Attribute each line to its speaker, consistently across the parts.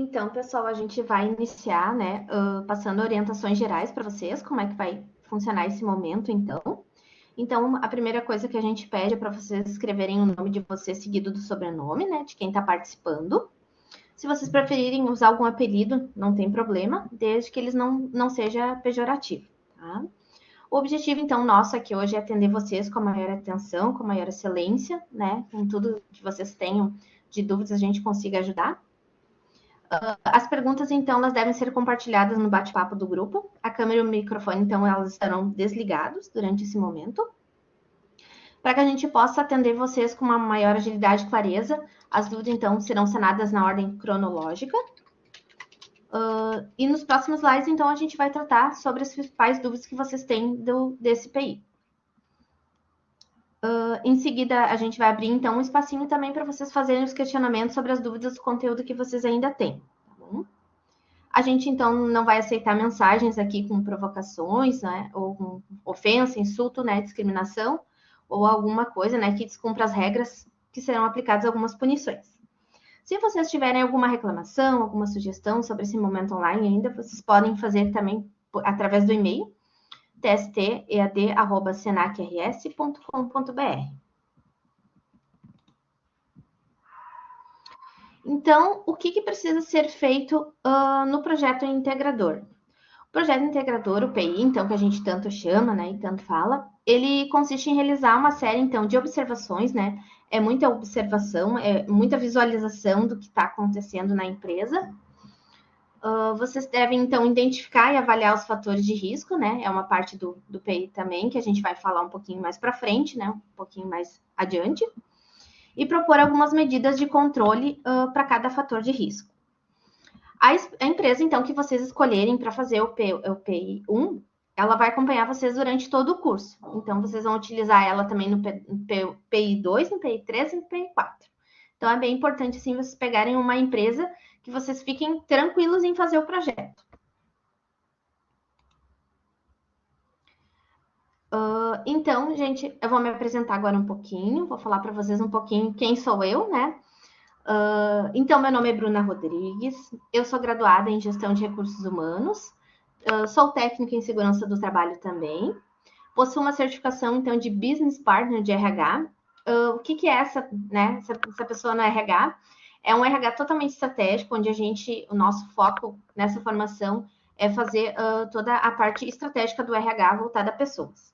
Speaker 1: Então, pessoal, a gente vai iniciar, né, passando orientações gerais para vocês, como é que vai funcionar esse momento, então. Então, a primeira coisa que a gente pede é para vocês escreverem o nome de vocês seguido do sobrenome, né, de quem está participando. Se vocês preferirem usar algum apelido, não tem problema, desde que eles não seja pejorativo, tá? O objetivo, então, nosso aqui hoje é atender vocês com a maior atenção, com a maior excelência, né, com tudo que vocês tenham de dúvidas, a gente consiga ajudar. As perguntas, então, elas devem ser compartilhadas no bate-papo do grupo. A câmera e o microfone, então, elas estarão desligados durante esse momento. Para que a gente possa atender vocês com uma maior agilidade e clareza, as dúvidas, então, serão sanadas na ordem cronológica. E nos próximos slides, então, a gente vai tratar sobre as principais dúvidas que vocês têm desse PI. Em seguida, a gente vai abrir, então, um espacinho também para vocês fazerem os questionamentos sobre as dúvidas do conteúdo que vocês ainda têm. Tá bom? A gente, então, não vai aceitar mensagens aqui com provocações, né, ou com ofensa, insulto, né, discriminação, ou alguma coisa, né, que descumpra as regras, que serão aplicadas algumas punições. Se vocês tiverem alguma reclamação, alguma sugestão sobre esse momento online ainda, vocês podem fazer também através do e-mail, tstead@senacrs.com.br. Então, o que precisa ser feito no projeto integrador? O projeto integrador, o PI, então, que a gente tanto chama, né, e tanto fala, ele consiste em realizar uma série, então, de observações, né, é muita observação, é muita visualização do que está acontecendo na empresa. Vocês devem, então, identificar e avaliar os fatores de risco, né, é uma parte do PI também, que a gente vai falar um pouquinho mais para frente, né, um pouquinho mais adiante, e propor algumas medidas de controle para cada fator de risco. A empresa, então, que vocês escolherem para fazer o PI 1, ela vai acompanhar vocês durante todo o curso. Então, vocês vão utilizar ela também no PI 2, no PI 3 e no PI 4. Então, é bem importante, assim, vocês pegarem uma empresa que vocês fiquem tranquilos em fazer o projeto. Então, gente, eu vou me apresentar agora um pouquinho, vou falar para vocês um pouquinho quem sou eu, né? Então, meu nome é Bruna Rodrigues, eu sou graduada em Gestão de Recursos Humanos, sou técnica em Segurança do Trabalho também, possuo uma certificação, então, de Business Partner de RH. O que é essa, né, essa pessoa no RH? É um RH totalmente estratégico, onde o nosso foco nessa formação é fazer toda a parte estratégica do RH voltada a pessoas.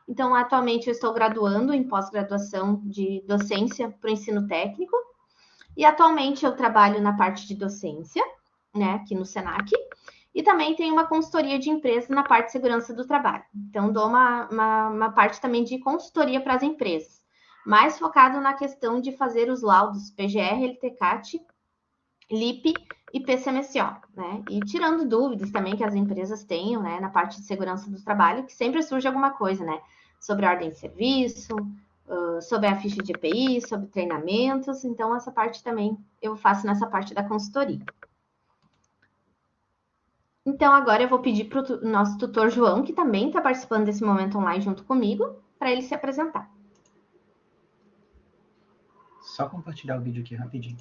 Speaker 1: Então, atualmente, eu estou graduando em pós-graduação de docência para o ensino técnico, e atualmente eu trabalho na parte de docência, né, aqui no Senac, e também tenho uma consultoria de empresas na parte de segurança do trabalho. Então, dou uma parte também de consultoria para as empresas, mais focado na questão de fazer os laudos PGR, LTCAT, LIP e PCMSO, né? E tirando dúvidas também que as empresas tenham, né, na parte de segurança do trabalho, que sempre surge alguma coisa, né? Sobre a ordem de serviço, sobre a ficha de EPI, sobre treinamentos. Então, essa parte também eu faço nessa parte da consultoria. Então, agora eu vou pedir para o nosso tutor João, que também está participando desse momento online junto comigo, para ele se apresentar.
Speaker 2: Só compartilhar o vídeo aqui rapidinho.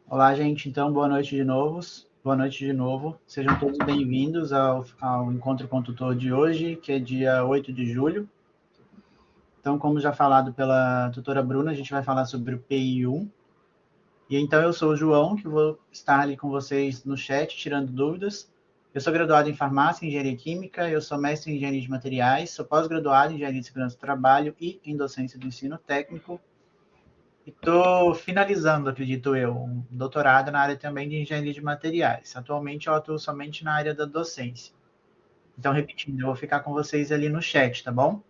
Speaker 2: Olá, gente. Então, boa noite de novo. Boa noite de novo. Sejam todos bem-vindos ao Encontro com o Tutor de hoje, que é dia 8 de julho. Então, como já falado pela tutora Bruna, a gente vai falar sobre o PI 1. E então, eu sou o João, que vou estar ali com vocês no chat, tirando dúvidas. Eu sou graduado em Farmácia e Engenharia Química, eu sou mestre em Engenharia de Materiais, sou pós-graduado em Engenharia de Segurança do Trabalho e em Docência do Ensino Técnico. E estou finalizando, acredito eu, um doutorado na área também de Engenharia de Materiais. Atualmente, eu atuo somente na área da docência. Então, repetindo, eu vou ficar com vocês ali no chat, tá bom?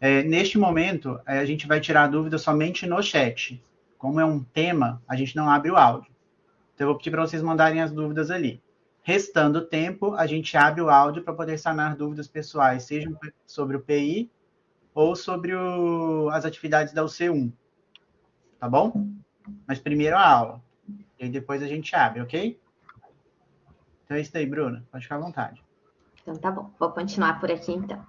Speaker 2: Neste momento, a gente vai tirar dúvidas somente no chat. Como é um tema, a gente não abre o áudio. Então, eu vou pedir para vocês mandarem as dúvidas ali. Restando tempo, a gente abre o áudio para poder sanar dúvidas pessoais, seja sobre o PI ou sobre as atividades da UC1. Tá bom? Mas primeiro a aula. E aí depois a gente abre, ok? Então é isso aí, Bruna. Pode ficar à vontade.
Speaker 1: Então, tá bom. Vou continuar por aqui, então.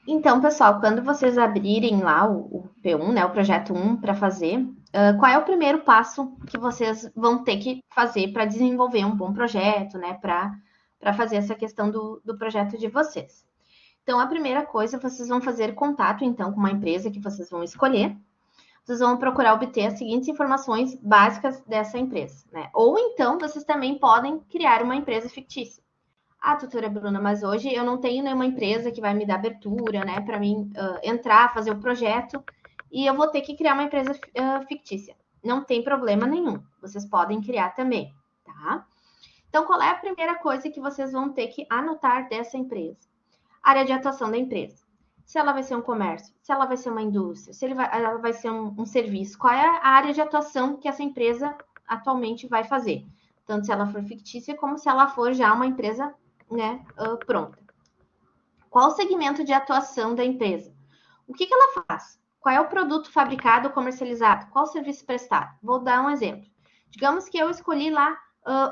Speaker 1: Então, pessoal, quando vocês abrirem lá o P1, né, o projeto 1 para fazer, qual é o primeiro passo que vocês vão ter que fazer para desenvolver um bom projeto, né, para fazer essa questão do projeto de vocês? Então, a primeira coisa, vocês vão fazer contato, então, com uma empresa que vocês vão escolher. Vocês vão procurar obter as seguintes informações básicas dessa empresa, né? Ou então, vocês também podem criar uma empresa fictícia. Ah, tutora Bruna, mas hoje eu não tenho nenhuma empresa que vai me dar abertura, né, para mim entrar, fazer o projeto, e eu vou ter que criar uma empresa fictícia. Não tem problema nenhum, vocês podem criar também, tá? Então, qual é a primeira coisa que vocês vão ter que anotar dessa empresa? Área de atuação da empresa. Se ela vai ser um comércio, se ela vai ser uma indústria, se ela vai ser um serviço, qual é a área de atuação que essa empresa atualmente vai fazer? Tanto se ela for fictícia, como se ela for já uma empresa, né, pronta. Qual o segmento de atuação da empresa? O que ela faz? Qual é o produto fabricado ou comercializado? Qual o serviço prestado? Vou dar um exemplo. Digamos que eu escolhi lá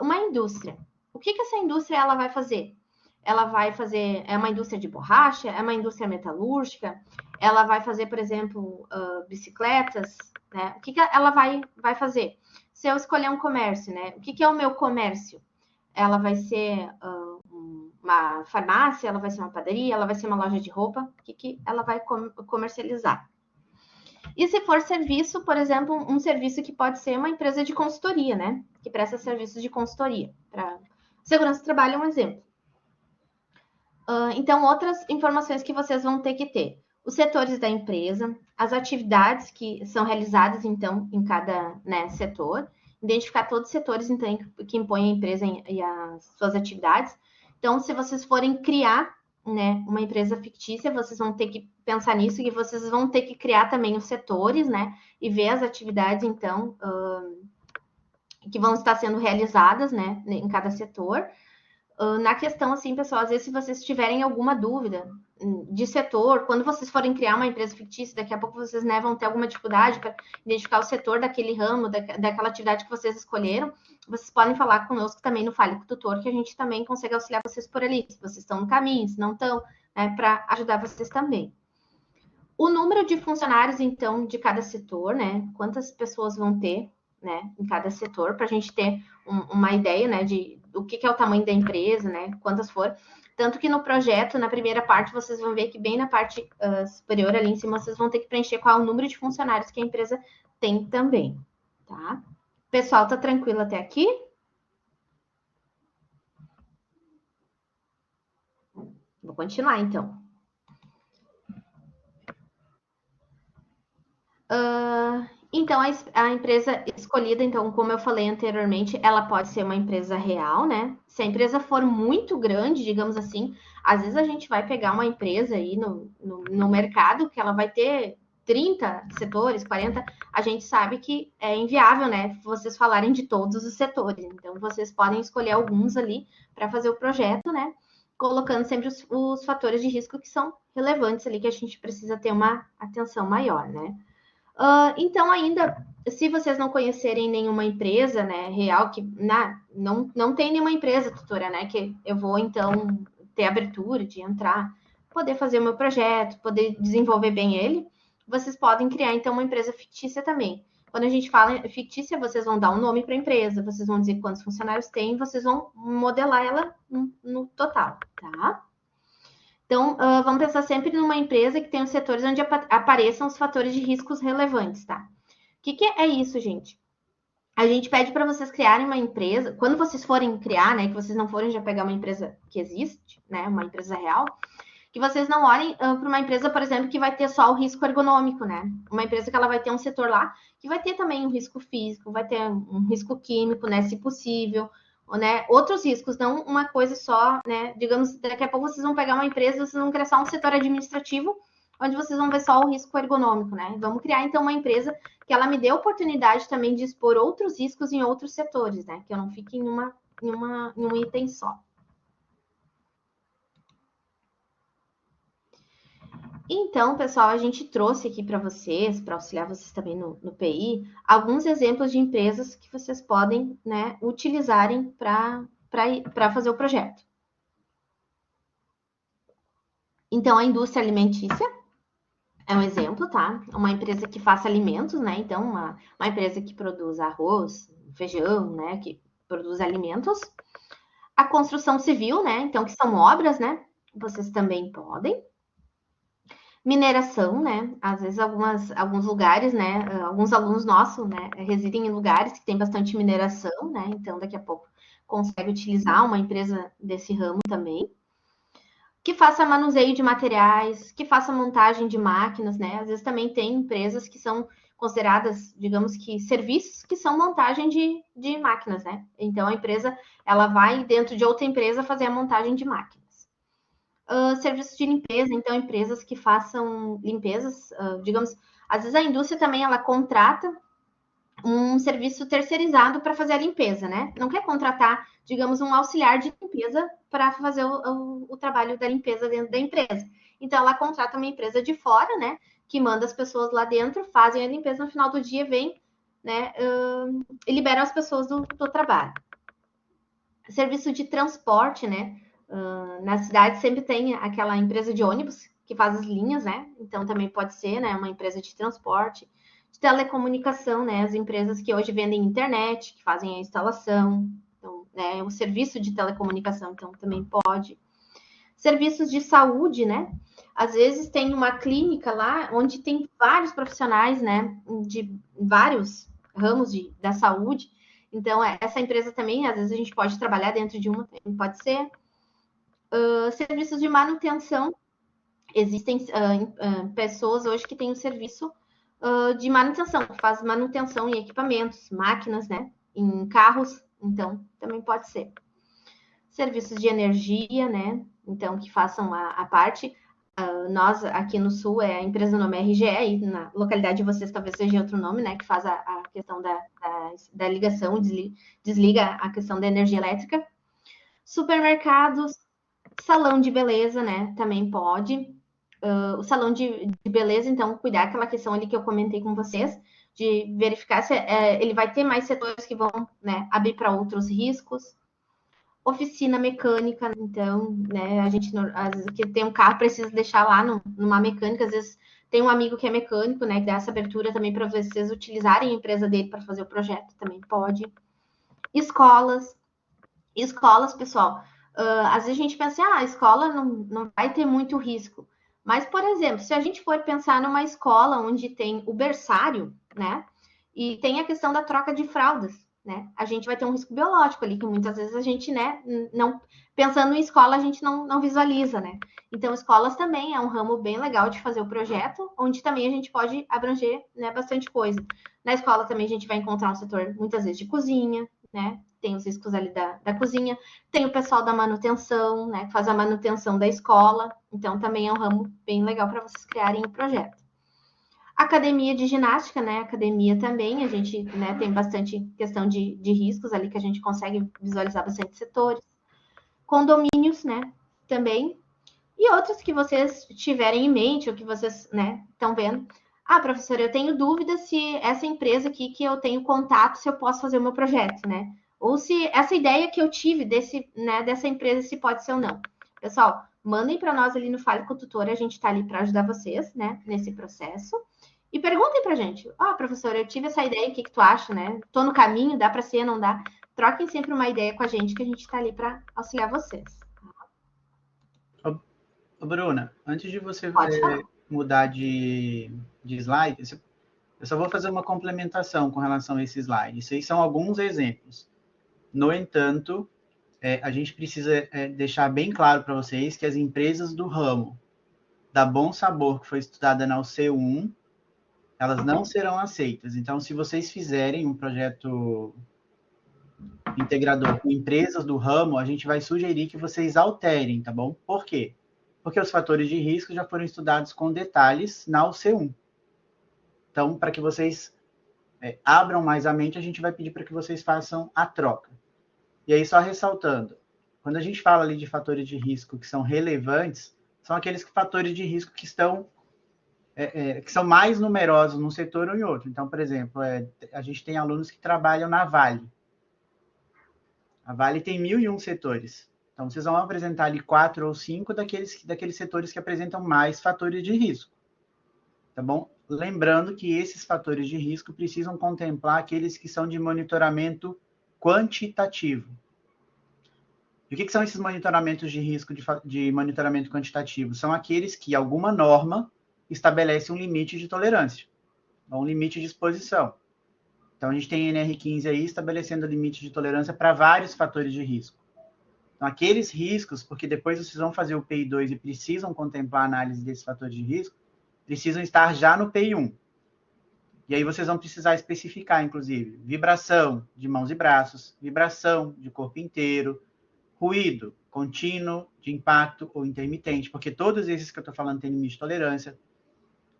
Speaker 1: uma indústria. O que essa indústria ela vai fazer? Ela vai fazer, é uma indústria de borracha, é uma indústria metalúrgica, ela vai fazer, por exemplo, bicicletas, né? O que ela vai fazer? Se eu escolher um comércio, né? O que é o meu comércio? Ela vai ser uma farmácia, ela vai ser uma padaria, ela vai ser uma loja de roupa, o que ela vai comercializar. E se for serviço, por exemplo, um serviço que pode ser uma empresa de consultoria, né? Que presta serviços de consultoria. Para segurança do trabalho é um exemplo. Então, outras informações que vocês vão ter que ter. Os setores da empresa, as atividades que são realizadas, então, em cada, né, setor. Identificar todos os setores, então, que impõem a empresa e as suas atividades. Então, se vocês forem criar, né, uma empresa fictícia, vocês vão ter que pensar nisso, e vocês vão ter que criar também os setores, né, e ver as atividades, então, que vão estar sendo realizadas, né, em cada setor. Na questão, assim, pessoal, às vezes se vocês tiverem alguma dúvida de setor, quando vocês forem criar uma empresa fictícia, daqui a pouco vocês, né, vão ter alguma dificuldade para identificar o setor daquele ramo, daquela atividade que vocês escolheram, vocês podem falar conosco também no Fale com o Tutor, que a gente também consegue auxiliar vocês por ali, se vocês estão no caminho, se não estão, né, para ajudar vocês também. O número de funcionários, então, de cada setor, né, quantas pessoas vão ter, né, em cada setor, para a gente ter uma ideia, né, de o que é o tamanho da empresa, né, quantas for. Tanto que no projeto, na primeira parte, vocês vão ver que bem na parte superior ali em cima, vocês vão ter que preencher qual é o número de funcionários que a empresa tem também, tá? Pessoal, tá tranquilo até aqui? Vou continuar, então. Então, a empresa escolhida, então, como eu falei anteriormente, ela pode ser uma empresa real, né? Se a empresa for muito grande, digamos assim, às vezes a gente vai pegar uma empresa aí no mercado que ela vai ter 30 setores, 40, a gente sabe que é inviável, né? Vocês falarem de todos os setores. Então, vocês podem escolher alguns ali para fazer o projeto, né? Colocando sempre os fatores de risco que são relevantes ali, que a gente precisa ter uma atenção maior, né? Então, ainda, se vocês não conhecerem nenhuma empresa, né, real, que não tem nenhuma empresa, tutora, né, que eu vou, então, ter abertura de entrar, poder fazer o meu projeto, poder desenvolver bem ele, vocês podem criar, então, uma empresa fictícia também. Quando a gente fala fictícia, vocês vão dar um nome para a empresa, vocês vão dizer quantos funcionários tem, vocês vão modelar ela no total, tá? Então, vamos pensar sempre numa empresa que tem os setores onde apareçam os fatores de riscos relevantes, tá? O que é isso, gente? A gente pede para vocês criarem uma empresa, quando vocês forem criar, né, que vocês não forem já pegar uma empresa que existe, né, uma empresa real, que vocês não olhem para uma empresa, por exemplo, que vai ter só o risco ergonômico, né? Uma empresa que ela vai ter um setor lá que vai ter também um risco físico, vai ter um risco químico, né, se possível, né? Outros riscos, não uma coisa só, né? Digamos, daqui a pouco vocês vão pegar uma empresa, vocês vão criar só um setor administrativo, onde vocês vão ver só o risco ergonômico, né? Vamos criar então uma empresa que ela me dê oportunidade também de expor outros riscos em outros setores, né? Que eu não fique em um item só. Então, pessoal, a gente trouxe aqui para vocês, para auxiliar vocês também no PI, alguns exemplos de empresas que vocês podem, né, utilizarem para fazer o projeto. Então, a indústria alimentícia é um exemplo, tá? Uma empresa que faça alimentos, né? Então, uma empresa que produz arroz, feijão, né? Que produz alimentos. A construção civil, né? Então, que são obras, né? Vocês também podem. Mineração, né? Às vezes alguns lugares, né? Alguns alunos nossos, né? Residem em lugares que tem bastante mineração, né? Então, daqui a pouco consegue utilizar uma empresa desse ramo também. Que faça manuseio de materiais, que faça montagem de máquinas, né? Às vezes também tem empresas que são consideradas, digamos que, serviços que são montagem de máquinas, né? Então, a empresa, ela vai dentro de outra empresa fazer a montagem de máquinas. Serviços de limpeza, então, empresas que façam limpezas, digamos, às vezes a indústria também, ela contrata um serviço terceirizado para fazer a limpeza, né? Não quer contratar, digamos, um auxiliar de limpeza para fazer o trabalho da limpeza dentro da empresa. Então, ela contrata uma empresa de fora, né? Que manda as pessoas lá dentro, fazem a limpeza, no final do dia vem, né? E liberam as pessoas do trabalho. Serviço de transporte, né? Na cidade sempre tem aquela empresa de ônibus que faz as linhas, né? Então também pode ser, né, uma empresa de transporte, de telecomunicação, né? As empresas que hoje vendem internet, que fazem a instalação, então, né, o serviço de telecomunicação, então também pode. Serviços de saúde, né? Às vezes tem uma clínica lá onde tem vários profissionais, né, de vários ramos da saúde. Então, essa empresa também, às vezes a gente pode trabalhar dentro de uma, pode ser. Serviços de manutenção. Existem pessoas hoje que têm o serviço de manutenção, que faz manutenção em equipamentos, máquinas, né? Em carros, então também pode ser. Serviços de energia, né? Então, que façam a parte. Nós, aqui no Sul, a empresa no nome é RGE, e na localidade de vocês talvez seja outro nome, né? Que faz a questão da ligação, desliga a questão da energia elétrica. Supermercados, salão de beleza, né? Também pode. O salão de beleza, então, cuidar aquela questão ali que eu comentei com vocês, de verificar se ele vai ter mais setores que vão, né, abrir para outros riscos. Oficina mecânica, então, né, a gente, às vezes, que tem um carro, precisa deixar lá numa mecânica, às vezes tem um amigo que é mecânico, né, que dá essa abertura também para vocês utilizarem a empresa dele para fazer o projeto, também pode. Escolas, pessoal, às vezes a gente pensa, a escola não vai ter muito risco. Mas, por exemplo, se a gente for pensar numa escola onde tem o berçário, né? E tem a questão da troca de fraldas, né? A gente vai ter um risco biológico ali, que muitas vezes a gente, né, não, pensando em escola, a gente não visualiza, né? Então, escolas também é um ramo bem legal de fazer o projeto, onde também a gente pode abranger, né, bastante coisa. Na escola também a gente vai encontrar um setor, muitas vezes, de cozinha, né? Tem os riscos ali da cozinha, tem o pessoal da manutenção, né, que faz a manutenção da escola, então também é um ramo bem legal para vocês criarem o projeto. Academia de ginástica, né, academia também, a gente, né, tem bastante questão de riscos ali que a gente consegue visualizar bastante setores. Condomínios, né, também, e outros que vocês tiverem em mente, ou que vocês, né, estão vendo. Professora, eu tenho dúvida se essa empresa aqui que eu tenho contato, se eu posso fazer o meu projeto, né? Ou se essa ideia que eu tive dessa empresa, se pode ser ou não. Pessoal, mandem para nós ali no Fale com o Tutor, a gente está ali para ajudar vocês, né, nesse processo. E perguntem para a gente, professora, eu tive essa ideia, o que tu acha, né? Tô no caminho, dá para ser, não dá? Troquem sempre uma ideia com a gente, que a gente está ali para auxiliar vocês.
Speaker 2: Bruna, antes de você
Speaker 1: Pode falar.
Speaker 2: mudar de slide, eu só vou fazer uma complementação com relação a esse slide. Isso aí são alguns exemplos. No entanto, a gente precisa deixar bem claro para vocês que as empresas do ramo da Bom Sabor, que foi estudada na UC1, elas não serão aceitas. Então, se vocês fizerem um projeto integrador com empresas do ramo, a gente vai sugerir que vocês alterem, tá bom? Por quê? Porque os fatores de risco já foram estudados com detalhes na UC1. Então, para que vocês abram mais a mente, a gente vai pedir para que vocês façam a troca. E aí, só ressaltando, quando a gente fala ali de fatores de risco que são relevantes, são aqueles fatores de risco que estão que são mais numerosos num setor ou em outro. Então, por exemplo, a gente tem alunos que trabalham na Vale. A Vale tem 1.001 setores. Então, vocês vão apresentar ali 4 ou 5 daqueles setores que apresentam mais fatores de risco, tá bom? Lembrando que esses fatores de risco precisam contemplar aqueles que são de monitoramento quantitativo. E o que são esses monitoramentos de risco de monitoramento quantitativo? São aqueles que alguma norma estabelece um limite de tolerância, ou um limite de exposição. Então, a gente tem a NR15 aí estabelecendo o limite de tolerância para vários fatores de risco. Então, aqueles riscos, porque depois vocês vão fazer o PI2 e precisam contemplar a análise desses fatores de risco, precisam estar já no PI1. E aí vocês vão precisar especificar, inclusive, vibração de mãos e braços, vibração de corpo inteiro, ruído contínuo, de impacto ou intermitente, porque todos esses que eu estou falando têm limite de tolerância.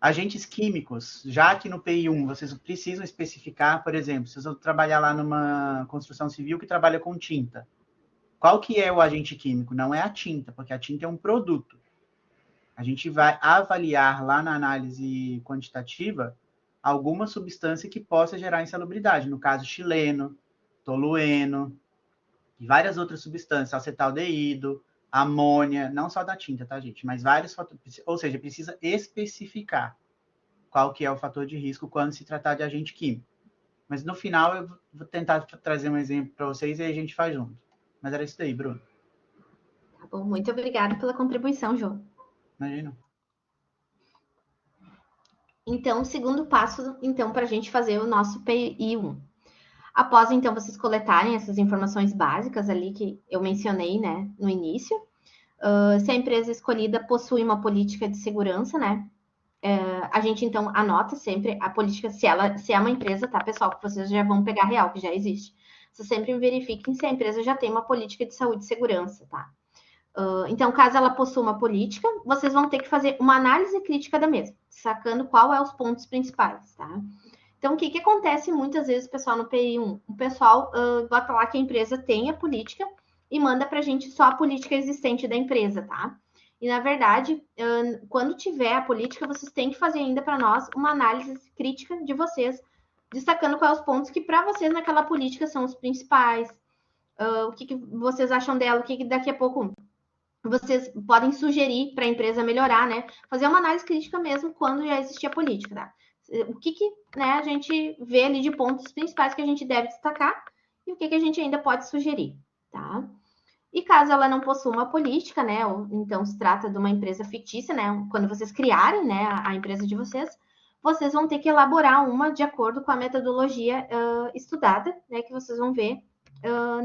Speaker 2: Agentes químicos, já que no PI1 vocês precisam especificar, por exemplo, se vocês vão trabalhar lá numa construção civil que trabalha com tinta. Qual que é o agente químico? Não é a tinta, porque a tinta é um produto. A gente vai avaliar lá na análise quantitativa alguma substância que possa gerar insalubridade, no caso xileno, tolueno, e várias outras substâncias, acetaldeído, amônia, não só da tinta, tá, gente? Mas vários fatores, ou seja, precisa especificar qual que é o fator de risco quando se tratar de agente químico. Mas no final eu vou tentar trazer um exemplo para vocês e aí a gente faz junto. Mas era isso daí, Bruno.
Speaker 1: Tá bom, muito obrigada pela contribuição, João.
Speaker 2: Imagina.
Speaker 1: Então, o segundo passo, então, para a gente fazer o nosso PI1. Após, então, vocês coletarem essas informações básicas ali que eu mencionei, né, no início, se a empresa escolhida possui uma política de segurança, né, a gente, então, anota sempre a política, se é uma empresa, tá, pessoal, que vocês já vão pegar real, que já existe. Vocês sempre verifiquem se a empresa já tem uma política de saúde e segurança, tá? Então, caso ela possua uma política, vocês vão ter que fazer uma análise crítica da mesma, sacando qual é os pontos principais, tá? Então, o que acontece muitas vezes, pessoal, no PI1? O pessoal bota lá que a empresa tem a política e manda para a gente só a política existente da empresa, tá? E, na verdade, quando tiver a política, vocês têm que fazer ainda para nós uma análise crítica de vocês, destacando quais os pontos que para vocês naquela política são os principais, o que vocês acham dela, o que daqui a pouco vocês podem sugerir para a empresa melhorar, né? Fazer uma análise crítica mesmo quando já existia política, tá? O que né, a gente vê ali de pontos principais que a gente deve destacar e o que a gente ainda pode sugerir, tá? E caso ela não possua uma política, né? Ou, então se trata de uma empresa fictícia, né? Quando vocês criarem, né, a empresa de vocês, vocês vão ter que elaborar uma de acordo com a metodologia estudada, né? Que vocês vão ver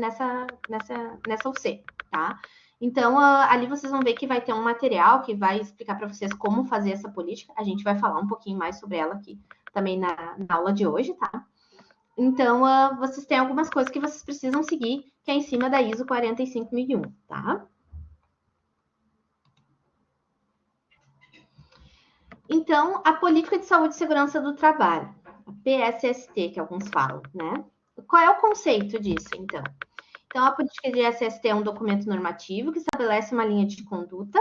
Speaker 1: nessa UC, tá? Então, ali vocês vão ver que vai ter um material que vai explicar para vocês como fazer essa política. A gente vai falar um pouquinho mais sobre ela aqui também na aula de hoje, tá? Então, vocês têm algumas coisas que vocês precisam seguir, que é em cima da ISO 45001, tá? Então, a Política de Saúde e Segurança do Trabalho, a PSST, que alguns falam, né? Qual é o conceito disso, então? Então, a política de SST é um documento normativo que estabelece uma linha de conduta,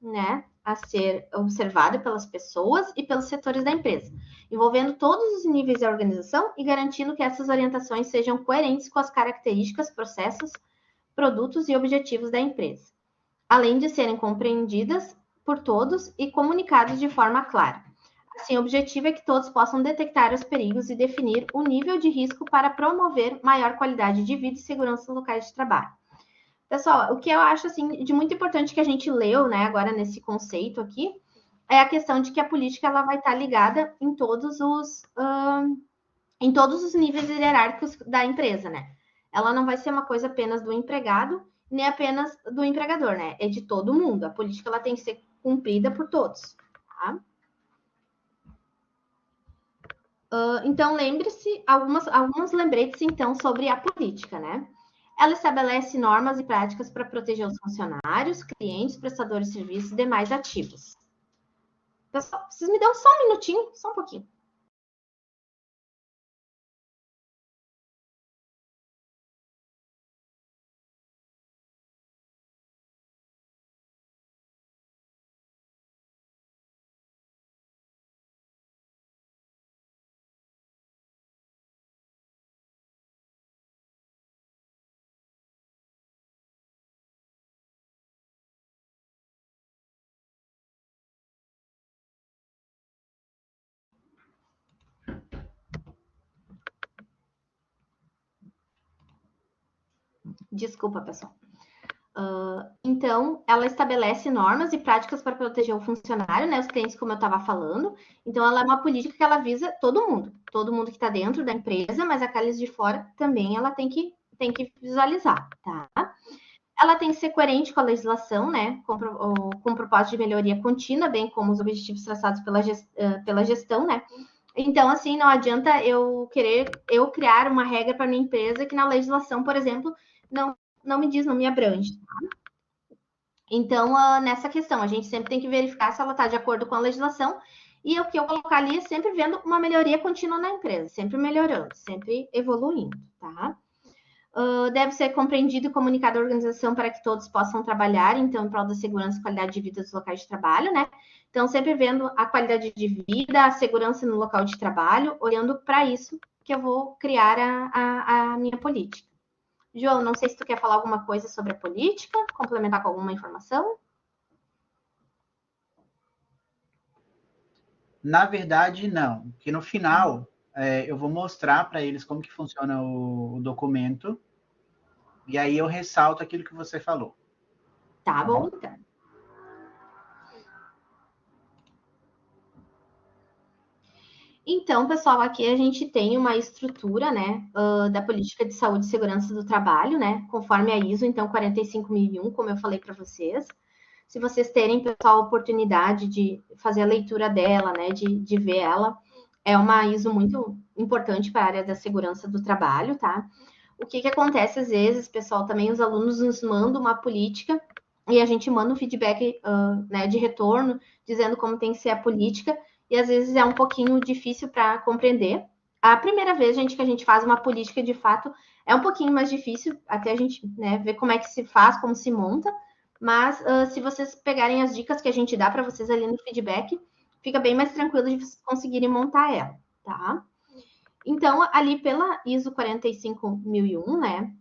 Speaker 1: né, a ser observada pelas pessoas e pelos setores da empresa, envolvendo todos os níveis da organização e garantindo que essas orientações sejam coerentes com as características, processos, produtos e objetivos da empresa, além de serem compreendidas por todos e comunicadas de forma clara. Assim, o objetivo é que todos possam detectar os perigos e definir o nível de risco para promover maior qualidade de vida e segurança nos locais de trabalho. Pessoal, o que eu acho assim de muito importante que a gente leu, né, agora nesse conceito aqui, é a questão de que a política ela vai estar ligada em todos os níveis hierárquicos da empresa, né? Ela não vai ser uma coisa apenas do empregado, nem apenas do empregador, né? É de todo mundo. A política ela tem que ser cumprida por todos, tá? Então, lembre-se, alguns lembretes, então, sobre a política, né? Ela estabelece normas e práticas para proteger os funcionários, clientes, prestadores de serviços e demais ativos. Pessoal, vocês me dão só um minutinho, só um pouquinho. Desculpa, pessoal. Então, ela estabelece normas e práticas para proteger o funcionário, né, os clientes, como eu estava falando. Então, ela é uma política que ela visa todo mundo que está dentro da empresa, mas aqueles de fora também ela tem que visualizar, tá? Ela tem que ser coerente com a legislação, né, com propósito de melhoria contínua, bem como os objetivos traçados pela gestão, né? Então, assim, não adianta eu criar uma regra para minha empresa que na legislação, por exemplo, não me diz, não me abrange. Então, nessa questão, a gente sempre tem que verificar se ela está de acordo com a legislação e o que eu colocar ali é sempre vendo uma melhoria contínua na empresa, sempre melhorando, sempre evoluindo, tá? Deve ser compreendido e comunicado à organização para que todos possam trabalhar, então, em prol da segurança e qualidade de vida dos locais de trabalho, né? Então, sempre vendo a qualidade de vida, a segurança no local de trabalho, olhando para isso que eu vou criar a minha política. João, não sei se tu quer falar alguma coisa sobre a política, complementar com alguma informação?
Speaker 2: Na verdade, não. Porque no final, eu vou mostrar para eles como que funciona o documento, e aí eu ressalto aquilo que você falou.
Speaker 1: Tá bom, então. Então, pessoal, aqui a gente tem uma estrutura, né, da política de saúde e segurança do trabalho, né, conforme a ISO, então, 45001, como eu falei para vocês. Se vocês terem, pessoal, a oportunidade de fazer a leitura dela, né, de ver ela, é uma ISO muito importante para a área da segurança do trabalho, tá? O que acontece às vezes, pessoal, também os alunos nos mandam uma política e a gente manda um feedback, né, de retorno, dizendo como tem que ser a política, e às vezes é um pouquinho difícil para compreender. A primeira vez, gente, que a gente faz uma política de fato é um pouquinho mais difícil, até a gente, né, ver como é que se faz, como se monta, mas se vocês pegarem as dicas que a gente dá para vocês ali no feedback, fica bem mais tranquilo de vocês conseguirem montar ela, tá? Então, ali pela ISO 45001, né?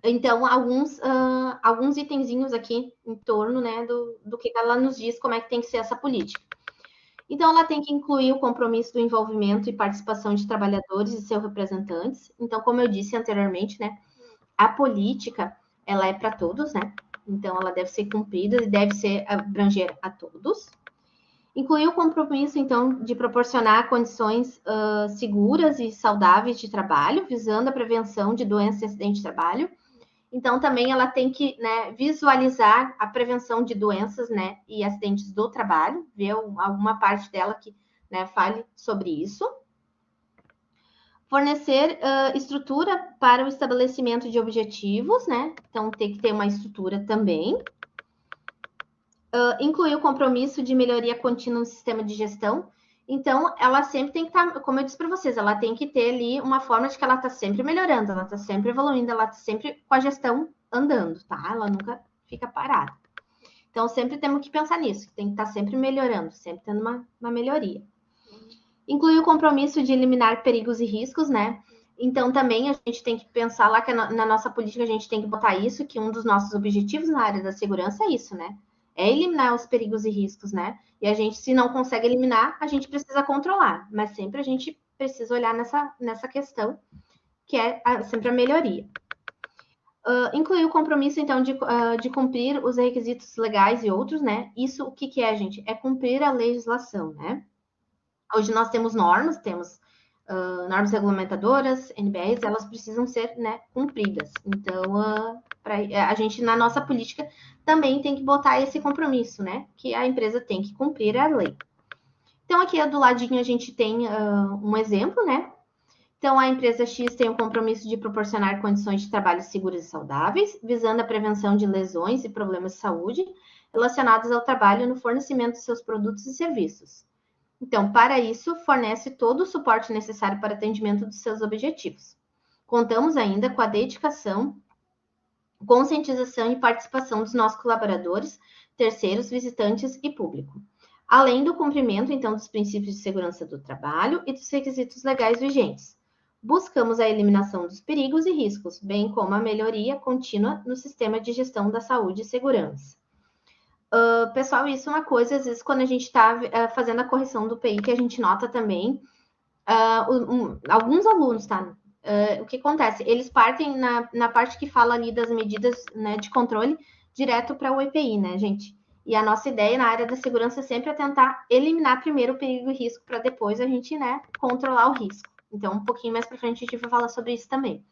Speaker 1: Então, alguns itenzinhos aqui em torno, né, do que ela nos diz, como é que tem que ser essa política. Então, ela tem que incluir o compromisso do envolvimento e participação de trabalhadores e seus representantes. Então, como eu disse anteriormente, né, a política, ela é para todos, né? Então, ela deve ser cumprida e deve ser abranger a todos. Incluir o compromisso, então, de proporcionar condições seguras e saudáveis de trabalho, visando a prevenção de doenças e acidentes de trabalho. Então, também ela tem que, né, visualizar a prevenção de doenças, né, e acidentes do trabalho, ver alguma parte dela que, né, fale sobre isso. Fornecer estrutura para o estabelecimento de objetivos, né? Então, tem que ter uma estrutura também. Incluir o compromisso de melhoria contínua no sistema de gestão. Então, ela sempre tem que estar, como eu disse para vocês, ela tem que ter ali uma forma de que ela está sempre melhorando, ela está sempre evoluindo, ela está sempre com a gestão andando, tá? Ela nunca fica parada. Então, sempre temos que pensar nisso, que tem que estar sempre melhorando, sempre tendo uma melhoria. Incluir o compromisso de eliminar perigos e riscos, né? Então, também a gente tem que pensar lá que na nossa política a gente tem que botar isso, que um dos nossos objetivos na área da segurança é isso, né? É eliminar os perigos e riscos, né? E a gente, se não consegue eliminar, a gente precisa controlar. Mas sempre a gente precisa olhar nessa questão, que é sempre a melhoria. Incluir o compromisso, então, de cumprir os requisitos legais e outros, né? Isso, o que é, gente? É cumprir a legislação, né? Hoje nós temos normas, temos normas regulamentadoras, NBRs, elas precisam ser, né, cumpridas. Então, a gente, na nossa política, também tem que botar esse compromisso, né? Que a empresa tem que cumprir a lei. Então, aqui do ladinho a gente tem um exemplo, né? Então, a empresa X tem o compromisso de proporcionar condições de trabalho seguras e saudáveis, visando a prevenção de lesões e problemas de saúde relacionados ao trabalho no fornecimento de seus produtos e serviços. Então, para isso, fornece todo o suporte necessário para atendimento dos seus objetivos. Contamos ainda com a dedicação, conscientização e participação dos nossos colaboradores, terceiros, visitantes e público, além do cumprimento, então, dos princípios de segurança do trabalho e dos requisitos legais vigentes. Buscamos a eliminação dos perigos e riscos, bem como a melhoria contínua no sistema de gestão da saúde e segurança. Pessoal, isso é uma coisa, às vezes, quando a gente está fazendo a correção do PI, que a gente nota também, alguns alunos, tá? o que acontece? Eles partem na parte que fala ali das medidas, né, de controle direto para o EPI, né, gente? E a nossa ideia na área da segurança sempre é tentar eliminar primeiro o perigo e risco para depois a gente, né, controlar o risco. Então, um pouquinho mais para frente a gente vai falar sobre isso também.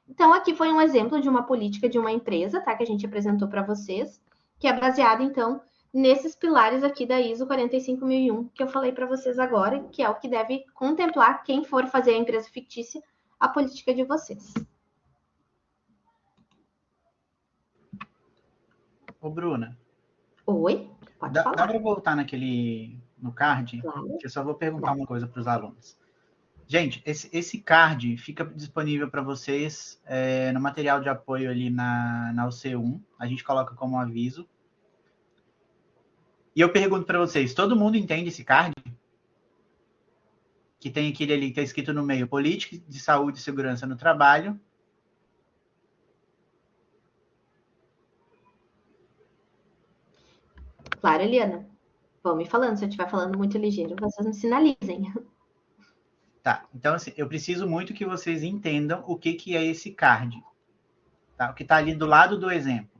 Speaker 1: Então, aqui foi um exemplo de uma política de uma empresa, tá? Que a gente apresentou para vocês, que é baseada, então, nesses pilares aqui da ISO 45001, que eu falei para vocês agora, que é o que deve contemplar quem for fazer a empresa fictícia, a política de vocês.
Speaker 2: Ô, Bruna.
Speaker 1: Oi, pode
Speaker 2: Dá
Speaker 1: falar.
Speaker 2: para voltar no card?
Speaker 1: Claro.
Speaker 2: Que eu só vou perguntar
Speaker 1: Dá.
Speaker 2: uma coisa para os alunos. Gente, esse card fica disponível para vocês no material de apoio ali na UC1. A gente coloca como aviso. E eu pergunto para vocês, todo mundo entende esse card? Que tem aquele ali que é escrito no meio, Política de Saúde e Segurança no Trabalho.
Speaker 1: Claro, Eliana. Vão me falando, se eu estiver falando muito ligeiro, vocês me sinalizem.
Speaker 2: Tá, então assim, eu preciso muito que vocês entendam o que é esse card. Tá? O que está ali do lado do exemplo.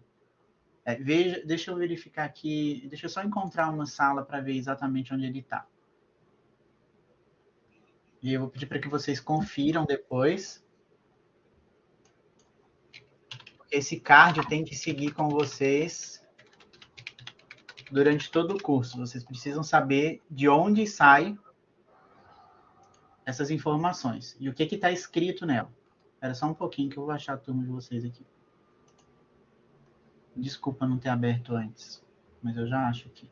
Speaker 2: Veja, deixa eu verificar aqui, deixa eu só encontrar uma sala para ver exatamente onde ele está. E eu vou pedir para que vocês confiram depois. Porque esse card eu tenho que seguir com vocês durante todo o curso. Vocês precisam saber de onde sai essas informações e o que está escrito nela. Espera só um pouquinho que eu vou achar a turma de vocês aqui. Desculpa não ter aberto antes, mas eu já acho aqui.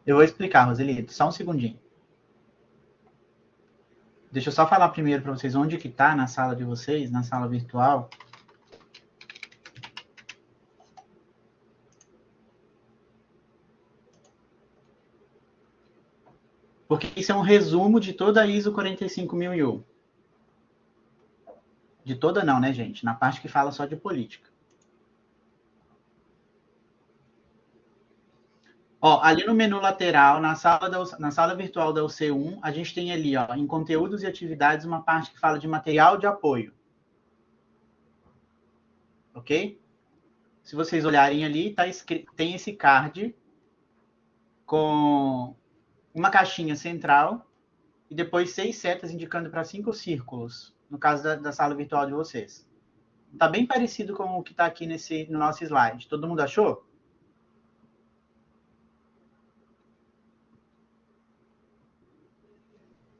Speaker 2: Eu vou explicar, Roselito, só um segundinho. Deixa eu só falar primeiro para vocês onde que está na sala de vocês, na sala virtual. Porque isso é um resumo de toda a ISO 45001. De toda não, né, gente? Na parte que fala só de política. Ó, ali no menu lateral, na sala virtual da UC1, a gente tem ali, ó, em conteúdos e atividades, uma parte que fala de material de apoio. Ok? Se vocês olharem ali, tá escrito, tem esse card com uma caixinha central e depois 6 setas indicando para 5 círculos, no caso da sala virtual de vocês. Tá bem parecido com o que está aqui no nosso slide. Todo mundo achou?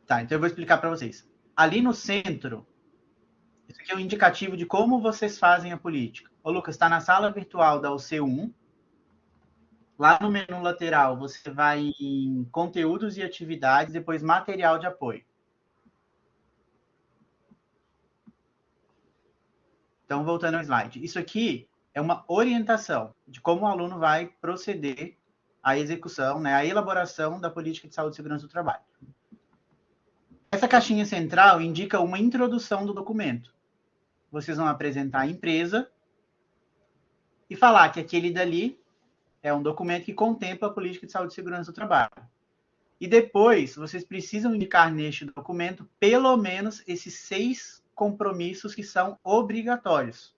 Speaker 2: Tá, então eu vou explicar para vocês. Ali no centro, isso aqui é um indicativo de como vocês fazem a política. Ô, Lucas, está na sala virtual da UC1. Lá no menu lateral, você vai em conteúdos e atividades, depois material de apoio. Então, voltando ao slide. Isso aqui é uma orientação de como o aluno vai proceder à execução, né, à elaboração da política de saúde e segurança do trabalho. Essa caixinha central indica uma introdução do documento. Vocês vão apresentar a empresa e falar que aquele dali é um documento que contempla a política de saúde e segurança do trabalho. E depois, vocês precisam indicar neste documento pelo menos esses 6 compromissos que são obrigatórios.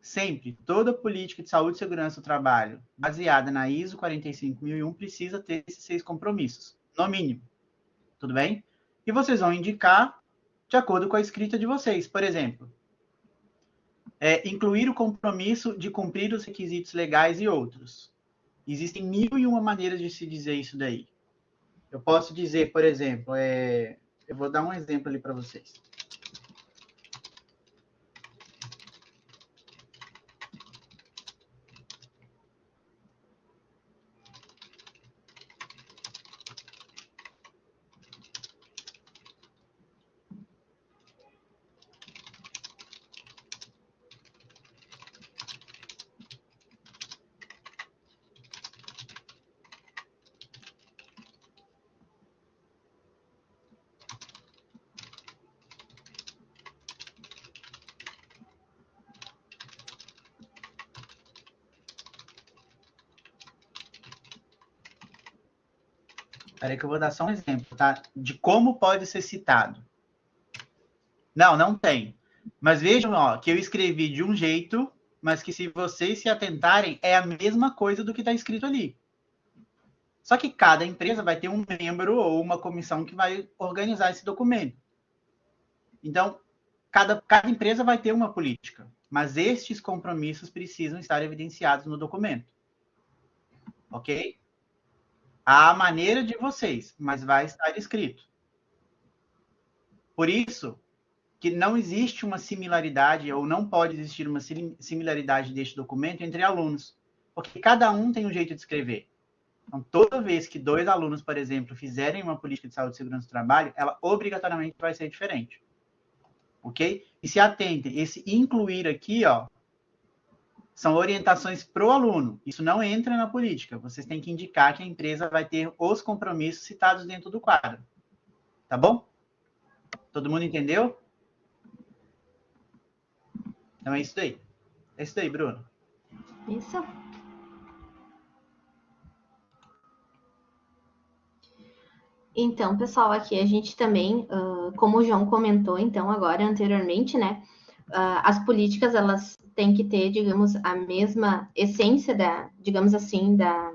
Speaker 2: Sempre, toda política de saúde e segurança do trabalho baseada na ISO 45001 precisa ter esses 6 compromissos, no mínimo. Tudo bem? E vocês vão indicar de acordo com a escrita de vocês. Por exemplo, incluir o compromisso de cumprir os requisitos legais e outros. Existem 1001 maneiras de se dizer isso daí. Eu posso dizer, por exemplo, eu vou dar um exemplo ali para vocês. Peraí que eu vou dar só um exemplo, tá? De como pode ser citado. Não, não tem. Mas vejam, ó, que eu escrevi de um jeito, mas que se vocês se atentarem, é a mesma coisa do que está escrito ali. Só que cada empresa vai ter um membro ou uma comissão que vai organizar esse documento. Então, cada empresa vai ter uma política, mas estes compromissos precisam estar evidenciados no documento. Ok? À maneira de vocês, mas vai estar escrito. Por isso que não existe uma similaridade, ou não pode existir uma similaridade deste documento entre alunos, porque cada um tem um jeito de escrever. Então, toda vez que 2 alunos, por exemplo, fizerem uma política de saúde e segurança do trabalho, ela obrigatoriamente vai ser diferente. Ok? E se atentem, esse incluir aqui, ó, são orientações para o aluno. Isso não entra na política. Vocês têm que indicar que a empresa vai ter os compromissos citados dentro do quadro. Tá bom? Todo mundo entendeu? Então é isso daí. É isso daí, Bruno.
Speaker 1: Isso. Então, pessoal, aqui a gente também, como o João comentou, então, agora anteriormente, né, as políticas, elas têm que ter, digamos, a mesma essência digamos assim, da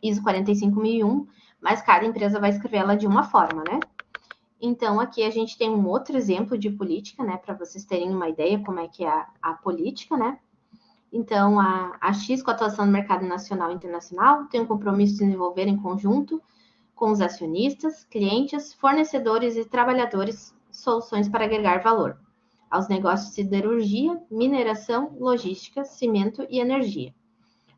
Speaker 1: ISO 45001, mas cada empresa vai escrever ela de uma forma, né? Então, aqui a gente tem um outro exemplo de política, né, para vocês terem uma ideia como é que é a política, né? Então, a X, com a atuação no mercado nacional e internacional, tem um compromisso de desenvolver em conjunto com os acionistas, clientes, fornecedores e trabalhadores soluções para agregar valor aos negócios de siderurgia, mineração, logística, cimento e energia.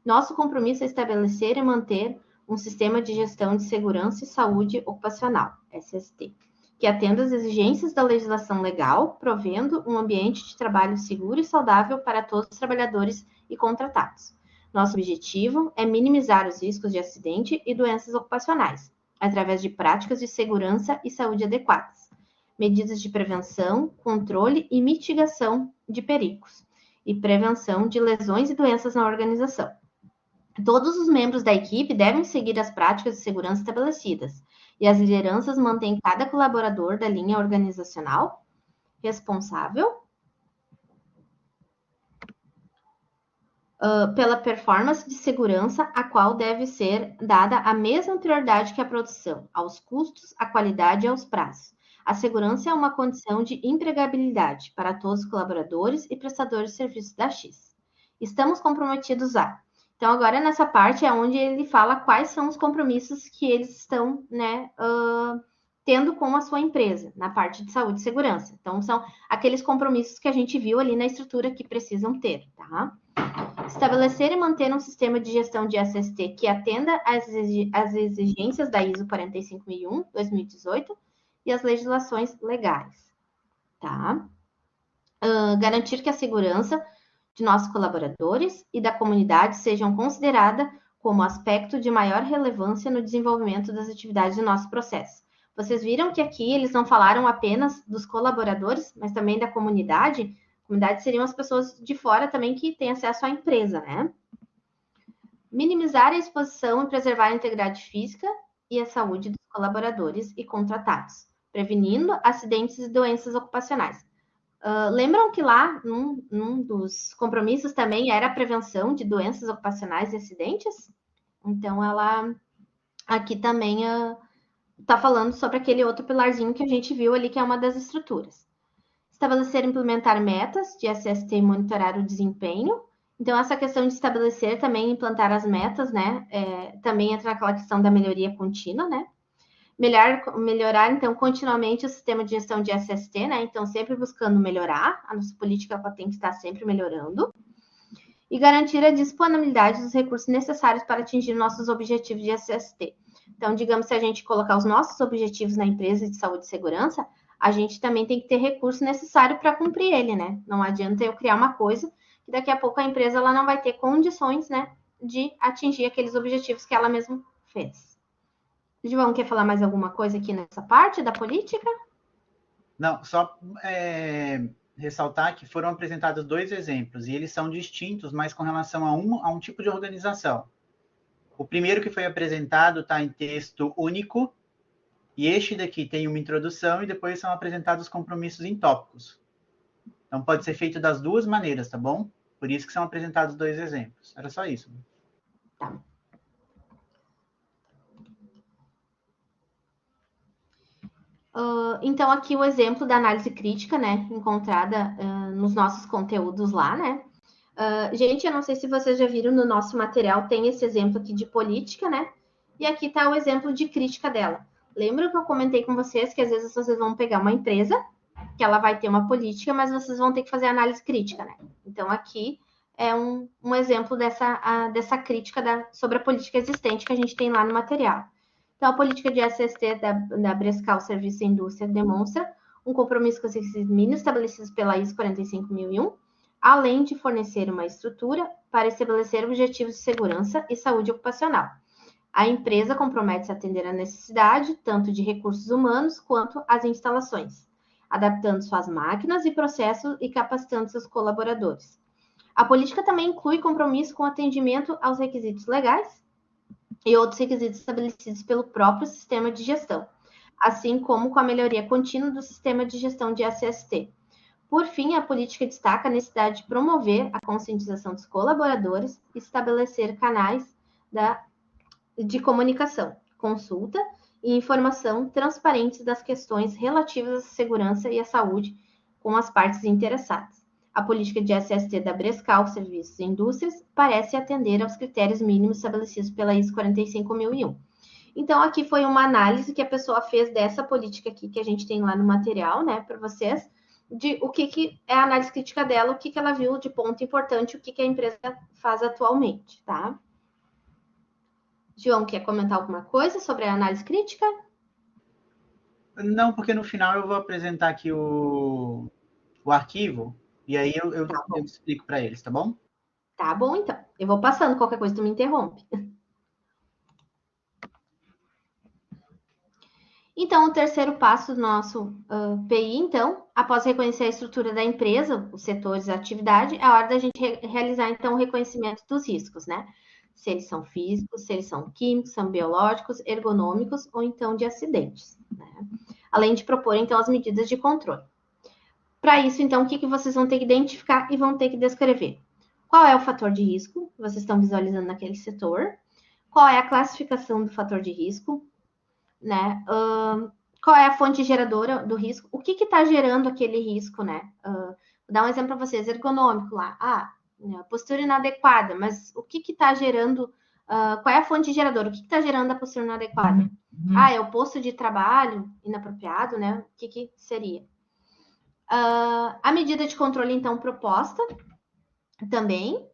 Speaker 1: Nosso compromisso é estabelecer e manter um sistema de gestão de segurança e saúde ocupacional, SST, que atenda às exigências da legislação legal, provendo um ambiente de trabalho seguro e saudável para todos os trabalhadores e contratados. Nosso objetivo é minimizar os riscos de acidente e doenças ocupacionais, através de práticas de segurança e saúde adequadas, medidas de prevenção, controle e mitigação de perigos, e prevenção de lesões e doenças na organização. Todos os membros da equipe devem seguir as práticas de segurança estabelecidas, e as lideranças mantêm cada colaborador da linha organizacional responsável pela performance de segurança, a qual deve ser dada a mesma prioridade que a produção, aos custos, à qualidade e aos prazos. A segurança é uma condição de empregabilidade para todos os colaboradores e prestadores de serviços da X. Estamos comprometidos a. Então, agora nessa parte é onde ele fala quais são os compromissos que eles estão, né, tendo com a sua empresa, na parte de saúde e segurança. Então, são aqueles compromissos que a gente viu ali na estrutura que precisam ter, tá? Estabelecer e manter um sistema de gestão de SST que atenda às exigências da ISO 45001, 2018 e as legislações legais, tá? Garantir que a segurança de nossos colaboradores e da comunidade sejam considerada como aspecto de maior relevância no desenvolvimento das atividades do nosso processo. Vocês viram que aqui eles não falaram apenas dos colaboradores, mas também da comunidade. Comunidade seriam as pessoas de fora também que têm acesso à empresa, né? Minimizar a exposição e preservar a integridade física e a saúde dos colaboradores e contratados, prevenindo acidentes e doenças ocupacionais. Lembram que lá, num dos compromissos também era a prevenção de doenças ocupacionais e acidentes? Então, ela aqui também está falando sobre aquele outro pilarzinho que a gente viu ali, que é uma das estruturas. Estabelecer e implementar metas de SST e monitorar o desempenho. Então, essa questão de estabelecer também implantar as metas, né? Também entra naquela questão da melhoria contínua, né? Melhorar, então, continuamente o sistema de gestão de SST, né? Então, sempre buscando melhorar. A nossa política ela tem que estar sempre melhorando. E garantir a disponibilidade dos recursos necessários para atingir nossos objetivos de SST. Então, digamos, se a gente colocar os nossos objetivos na empresa de saúde e segurança, a gente também tem que ter recurso necessário para cumprir ele, né? Não adianta eu criar uma coisa que daqui a pouco a empresa ela não vai ter condições, né, de atingir aqueles objetivos que ela mesma fez. João, quer falar mais alguma coisa aqui nessa parte da política?
Speaker 2: Não, só ressaltar que foram apresentados 2 exemplos, e eles são distintos, mas com relação a um tipo de organização. O primeiro que foi apresentado está em texto único, E este daqui tem uma introdução e depois são apresentados os compromissos em tópicos. Então, pode ser feito das duas maneiras, tá bom? Por isso que são apresentados dois exemplos. Era só isso.
Speaker 1: Tá. Então, aqui o exemplo da análise crítica, né? Encontrada nos nossos conteúdos lá, né? Gente, eu não sei se vocês já viram no nosso material, tem esse exemplo aqui de política, né? E aqui está o exemplo de crítica dela. Lembra que eu comentei com vocês que às vezes vocês vão pegar uma empresa, que ela vai ter uma política, mas vocês vão ter que fazer análise crítica, né? Então, aqui é um exemplo dessa crítica sobre a política existente que a gente tem lá no material. Então, a política de SST da Brescal Serviço e Indústria demonstra um compromisso com os requisitos mínimos estabelecidos pela ISO 45001, além de fornecer uma estrutura para estabelecer objetivos de segurança e saúde ocupacional. A empresa compromete-se a atender a necessidade tanto de recursos humanos quanto às instalações, adaptando suas máquinas e processos e capacitando seus colaboradores. A política também inclui compromisso com atendimento aos requisitos legais e outros requisitos estabelecidos pelo próprio sistema de gestão, assim como com a melhoria contínua do sistema de gestão de SST. Por fim, a política destaca a necessidade de promover a conscientização dos colaboradores e estabelecer canais de comunicação, consulta e informação transparentes das questões relativas à segurança e à saúde com as partes interessadas. A política de SST da Brescal Serviços e Indústrias parece atender aos critérios mínimos estabelecidos pela ISO 45001. Então, aqui foi uma análise que a pessoa fez dessa política aqui que a gente tem lá no material, né, para vocês, de o que é a análise crítica dela, o que ela viu de ponto importante, o que a empresa faz atualmente, tá? João, quer comentar alguma coisa sobre a análise crítica?
Speaker 2: Não, porque no final eu vou apresentar aqui o arquivo e aí eu explico para eles, tá bom?
Speaker 1: Tá bom, então. Eu vou passando, qualquer coisa tu me interrompe. Então, o terceiro passo do nosso PI, então, após reconhecer a estrutura da empresa, os setores da atividade, é a hora da gente realizar, então, o reconhecimento dos riscos, né? Se eles são físicos, se eles são químicos, são biológicos, ergonômicos ou então de acidentes, né? Além de propor, então, as medidas de controle. Para isso, então, o que vocês vão ter que identificar e vão ter que descrever? Qual é o fator de risco que vocês estão visualizando naquele setor? Qual é a classificação do fator de risco? Né? Qual é a fonte geradora do risco? O que está gerando aquele risco, né? Vou dar um exemplo para vocês, ergonômico lá. Postura inadequada, mas o que está gerando? Qual é a fonte geradora? O que está gerando a postura inadequada? É o posto de trabalho inapropriado, né? O que seria? A medida de controle, então, proposta também.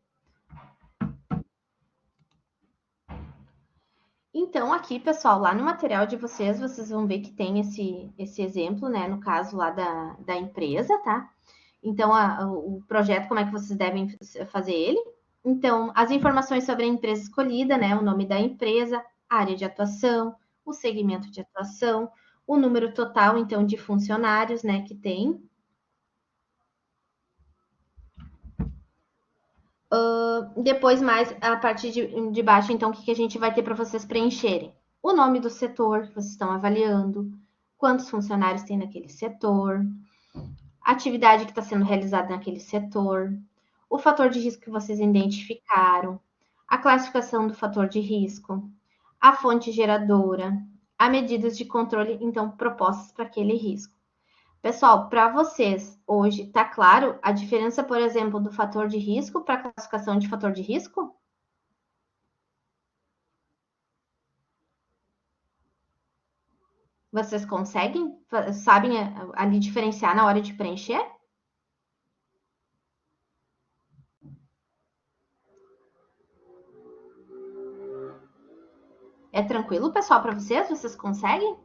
Speaker 1: Então, aqui, pessoal, lá no material de vocês, vocês vão ver que tem esse exemplo, né? No caso lá da empresa, tá? Então, o projeto, como é que vocês devem fazer ele? Então, as informações sobre a empresa escolhida, né? O nome da empresa, a área de atuação, o segmento de atuação, o número total, então, de funcionários, né? Que tem. Depois, mais a parte de baixo, então, o que a gente vai ter para vocês preencherem? O nome do setor que vocês estão avaliando, quantos funcionários tem naquele setor, a atividade que está sendo realizada naquele setor, o fator de risco que vocês identificaram, a classificação do fator de risco, a fonte geradora, as medidas de controle, então, propostas para aquele risco. Pessoal, para vocês hoje, tá claro a diferença, por exemplo, do fator de risco para a classificação de fator de risco? Vocês conseguem, sabem ali diferenciar na hora de preencher? É tranquilo, pessoal, para vocês? Vocês conseguem?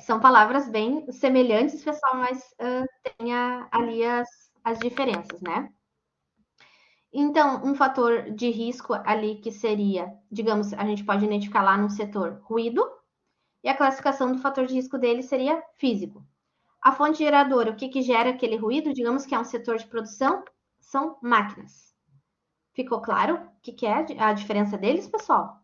Speaker 1: São palavras bem semelhantes, pessoal, mas tem ali as diferenças, né? Então, um fator de risco ali que seria, digamos, a gente pode identificar lá no setor ruído, e a classificação do fator de risco dele seria físico. A fonte geradora, o que gera aquele ruído? Digamos que é um setor de produção, são máquinas. Ficou claro o que é a diferença deles, pessoal?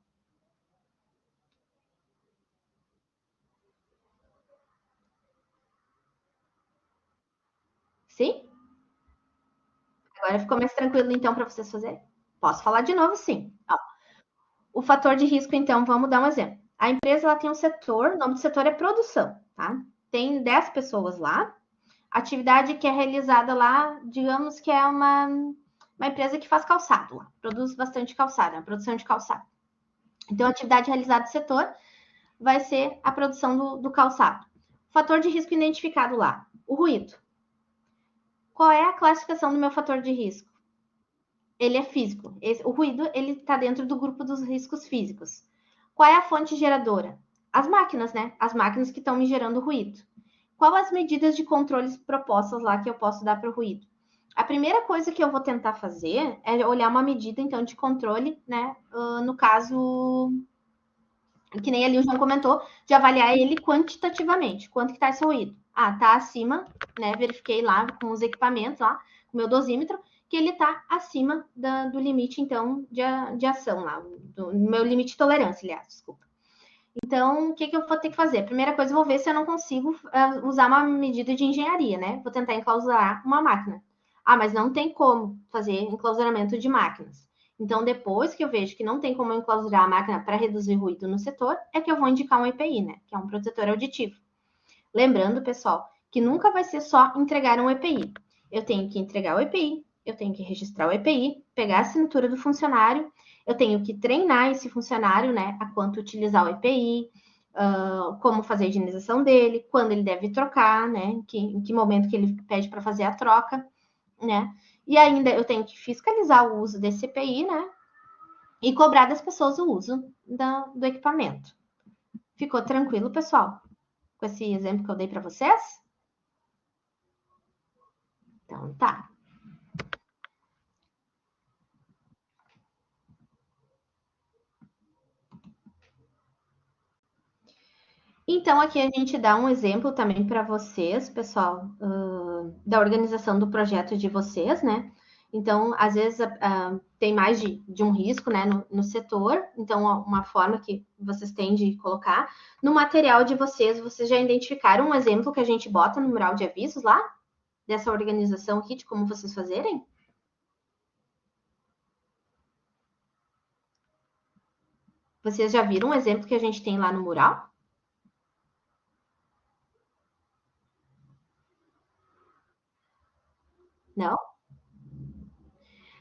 Speaker 1: Sim? Agora ficou mais tranquilo, então, para vocês fazerem? Posso falar de novo, sim. Ó, o fator de risco, então, vamos dar um exemplo. A empresa ela tem um setor, o nome do setor é produção, tá? Tem 10 pessoas lá. A atividade que é realizada lá, digamos que é uma empresa que faz calçado lá, produz bastante calçado, a produção de calçado. Então, a atividade realizada no setor vai ser a produção do calçado. Fator de risco identificado lá, o ruído. Qual é a classificação do meu fator de risco? Ele é físico. O ruído ele está dentro do grupo dos riscos físicos. Qual é a fonte geradora? As máquinas, né? As máquinas que estão me gerando ruído. Qual as medidas de controles propostas lá que eu posso dar para o ruído? A primeira coisa que eu vou tentar fazer é olhar uma medida, então, de controle, né? No caso, que nem ali o João comentou, de avaliar ele quantitativamente. Quanto que está esse ruído? Ah, tá acima, né? Verifiquei lá com os equipamentos lá, com o meu dosímetro, que ele está acima do limite, então, de ação lá, do meu limite de tolerância, aliás, desculpa. Então, o que eu vou ter que fazer? Primeira coisa, eu vou ver se eu não consigo usar uma medida de engenharia, né? Vou tentar enclausurar uma máquina. Ah, mas não tem como fazer enclausuramento de máquinas. Então, depois que eu vejo que não tem como enclausurar a máquina para reduzir ruído no setor, é que eu vou indicar um EPI, né? Que é um protetor auditivo. Lembrando, pessoal, que nunca vai ser só entregar um EPI. Eu tenho que entregar o EPI, eu tenho que registrar o EPI, pegar a assinatura do funcionário, eu tenho que treinar esse funcionário, né, a quanto utilizar o EPI, como fazer a higienização dele, quando ele deve trocar, né, em que momento que ele pede para fazer a troca, né, e ainda eu tenho que fiscalizar o uso desse EPI, né, e cobrar das pessoas o uso do equipamento. Ficou tranquilo, pessoal? Com esse exemplo que eu dei para vocês? Então, tá. Então, aqui a gente dá um exemplo também para vocês, pessoal, da organização do projeto de vocês, né? Então, às vezes tem mais de um risco, né, no setor. Então, uma forma que vocês têm de colocar. No material de vocês já identificaram um exemplo que a gente bota no mural de avisos lá? Dessa organização aqui, de como vocês fazerem? Vocês já viram um exemplo que a gente tem lá no mural? Não?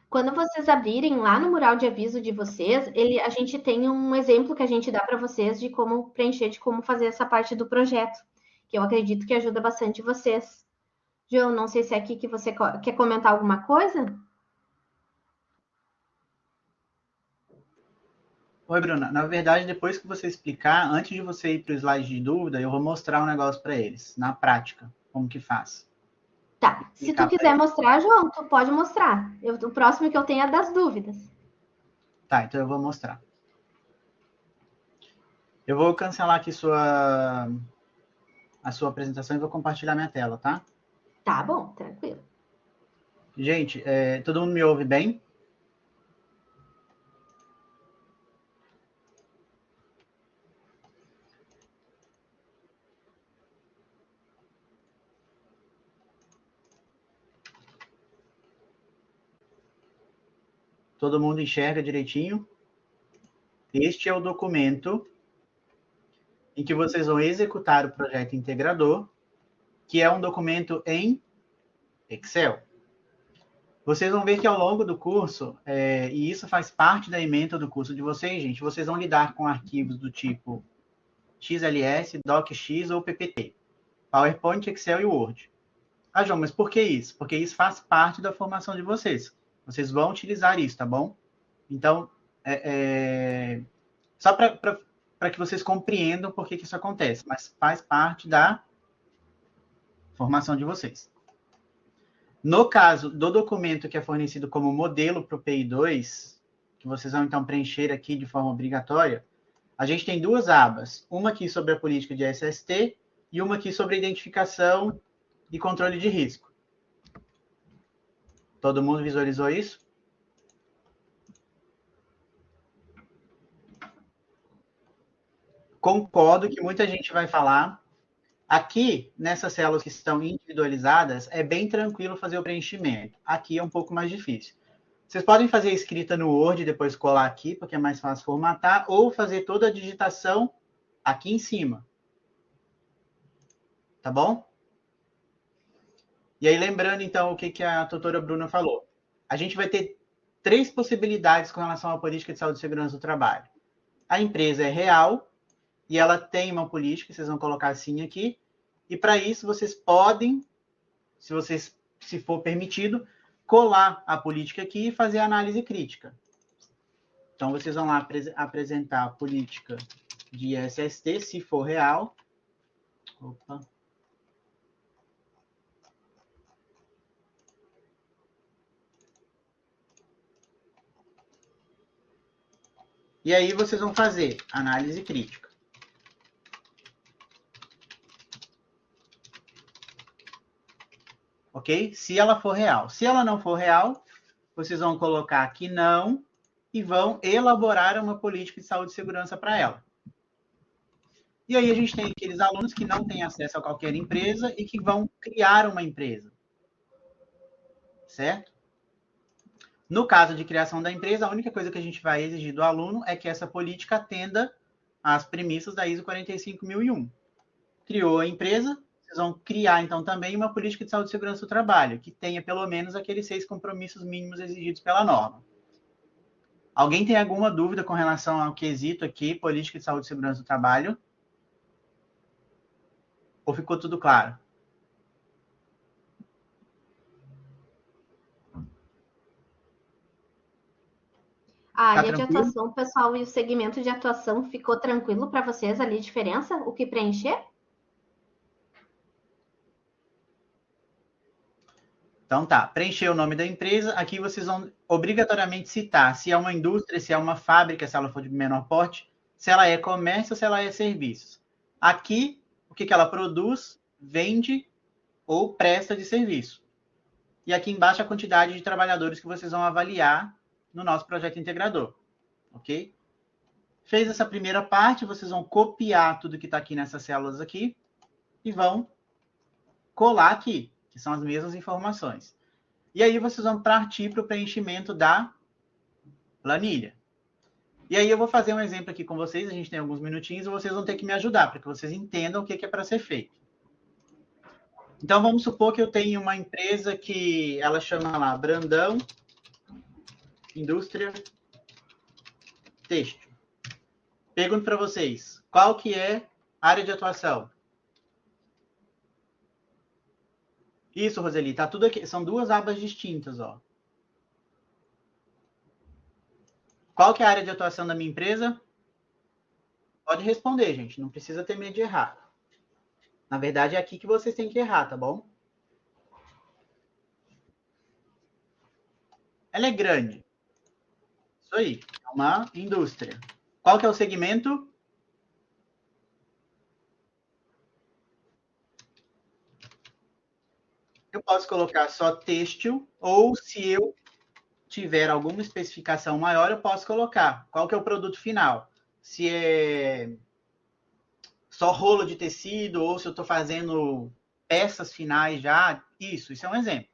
Speaker 1: Quando vocês abrirem lá no mural de aviso de vocês, a gente tem um exemplo que a gente dá para vocês de como preencher, de como fazer essa parte do projeto, que eu acredito que ajuda bastante vocês. João, não sei se é aqui que você quer comentar alguma coisa?
Speaker 2: Oi, Bruna. Na verdade, depois que você explicar, antes de você ir para o slide de dúvida, eu vou mostrar um negócio para eles, na prática, como que faz.
Speaker 1: Tá. Se tu quiser mostrar, João, tu pode mostrar. O próximo que eu tenho é das dúvidas.
Speaker 2: Tá, então eu vou mostrar. Eu vou cancelar aqui a sua apresentação e vou compartilhar minha tela, tá?
Speaker 1: Tá bom, tranquilo.
Speaker 2: Gente, todo mundo me ouve bem? Todo mundo enxerga direitinho? Este é o documento em que vocês vão executar o projeto integrador, que é um documento em Excel. Vocês vão ver que ao longo do curso, e isso faz parte da ementa do curso de vocês, gente, vocês vão lidar com arquivos do tipo XLS, DocX ou PPT, PowerPoint, Excel e Word. Ah, João, mas por que isso? Porque isso faz parte da formação de vocês. Vocês vão utilizar isso, tá bom? Então, só para que vocês compreendam por que isso acontece, mas faz parte da formação de vocês. No caso do documento que é fornecido como modelo para o PI2, que vocês vão então preencher aqui de forma obrigatória, a gente tem duas abas. Uma aqui sobre a política de SST e uma aqui sobre a identificação e controle de risco. Todo mundo visualizou isso? Concordo que muita gente vai falar. Aqui, nessas células que estão individualizadas, é bem tranquilo fazer o preenchimento. Aqui é um pouco mais difícil. Vocês podem fazer a escrita no Word e depois colar aqui, porque é mais fácil formatar, ou fazer toda a digitação aqui em cima. Tá bom? E aí, lembrando, então, o que a doutora Bruna falou. A gente vai ter 3 possibilidades com relação à política de saúde e segurança do trabalho. A empresa é real e ela tem uma política, vocês vão colocar assim aqui, e para isso vocês podem, se for permitido, colar a política aqui e fazer a análise crítica. Então, vocês vão lá apresentar a política de SST, se for real. Opa. E aí vocês vão fazer análise crítica. Ok? Se ela for real. Se ela não for real, vocês vão colocar que não e vão elaborar uma política de saúde e segurança para ela. E aí a gente tem aqueles alunos que não têm acesso a qualquer empresa e que vão criar uma empresa. Certo? No caso de criação da empresa, a única coisa que a gente vai exigir do aluno é que essa política atenda às premissas da ISO 45001. Criou a empresa, vocês vão criar, então, também uma política de saúde e segurança do trabalho, que tenha pelo menos aqueles 6 compromissos mínimos exigidos pela norma. Alguém tem alguma dúvida com relação ao quesito aqui, política de saúde e segurança do trabalho? Ou ficou tudo claro?
Speaker 1: A área de atuação, pessoal, e o segmento de atuação ficou tranquilo para vocês ali, diferença? O que preencher?
Speaker 2: Então tá, preencher o nome da empresa. Aqui vocês vão obrigatoriamente citar se é uma indústria, se é uma fábrica, se ela for de menor porte, se ela é comércio, se ela é serviços. Aqui, o que ela produz, vende ou presta de serviço. E aqui embaixo a quantidade de trabalhadores que vocês vão avaliar no nosso projeto integrador. Ok? Fez essa primeira parte, vocês vão copiar tudo que está aqui nessas células aqui e vão colar aqui, que são as mesmas informações. E aí vocês vão partir para o preenchimento da planilha. E aí eu vou fazer um exemplo aqui com vocês, a gente tem alguns minutinhos, e vocês vão ter que me ajudar, para que vocês entendam o que é para ser feito. Então, vamos supor que eu tenho uma empresa que ela chama lá Brandão Indústria Têxtil. Pergunto para vocês, qual que é a área de atuação? Isso, Roseli, tá tudo aqui. São 2 abas distintas, ó. Qual que é a área de atuação da minha empresa? Pode responder, gente. Não precisa ter medo de errar. Na verdade, é aqui que vocês têm que errar, tá bom? Ela é grande. Isso aí. É uma indústria. Qual que é o segmento? Eu posso colocar só têxtil, ou se eu tiver alguma especificação maior, eu posso colocar qual que é o produto final. Se é só rolo de tecido, ou se eu estou fazendo peças finais já, isso é um exemplo.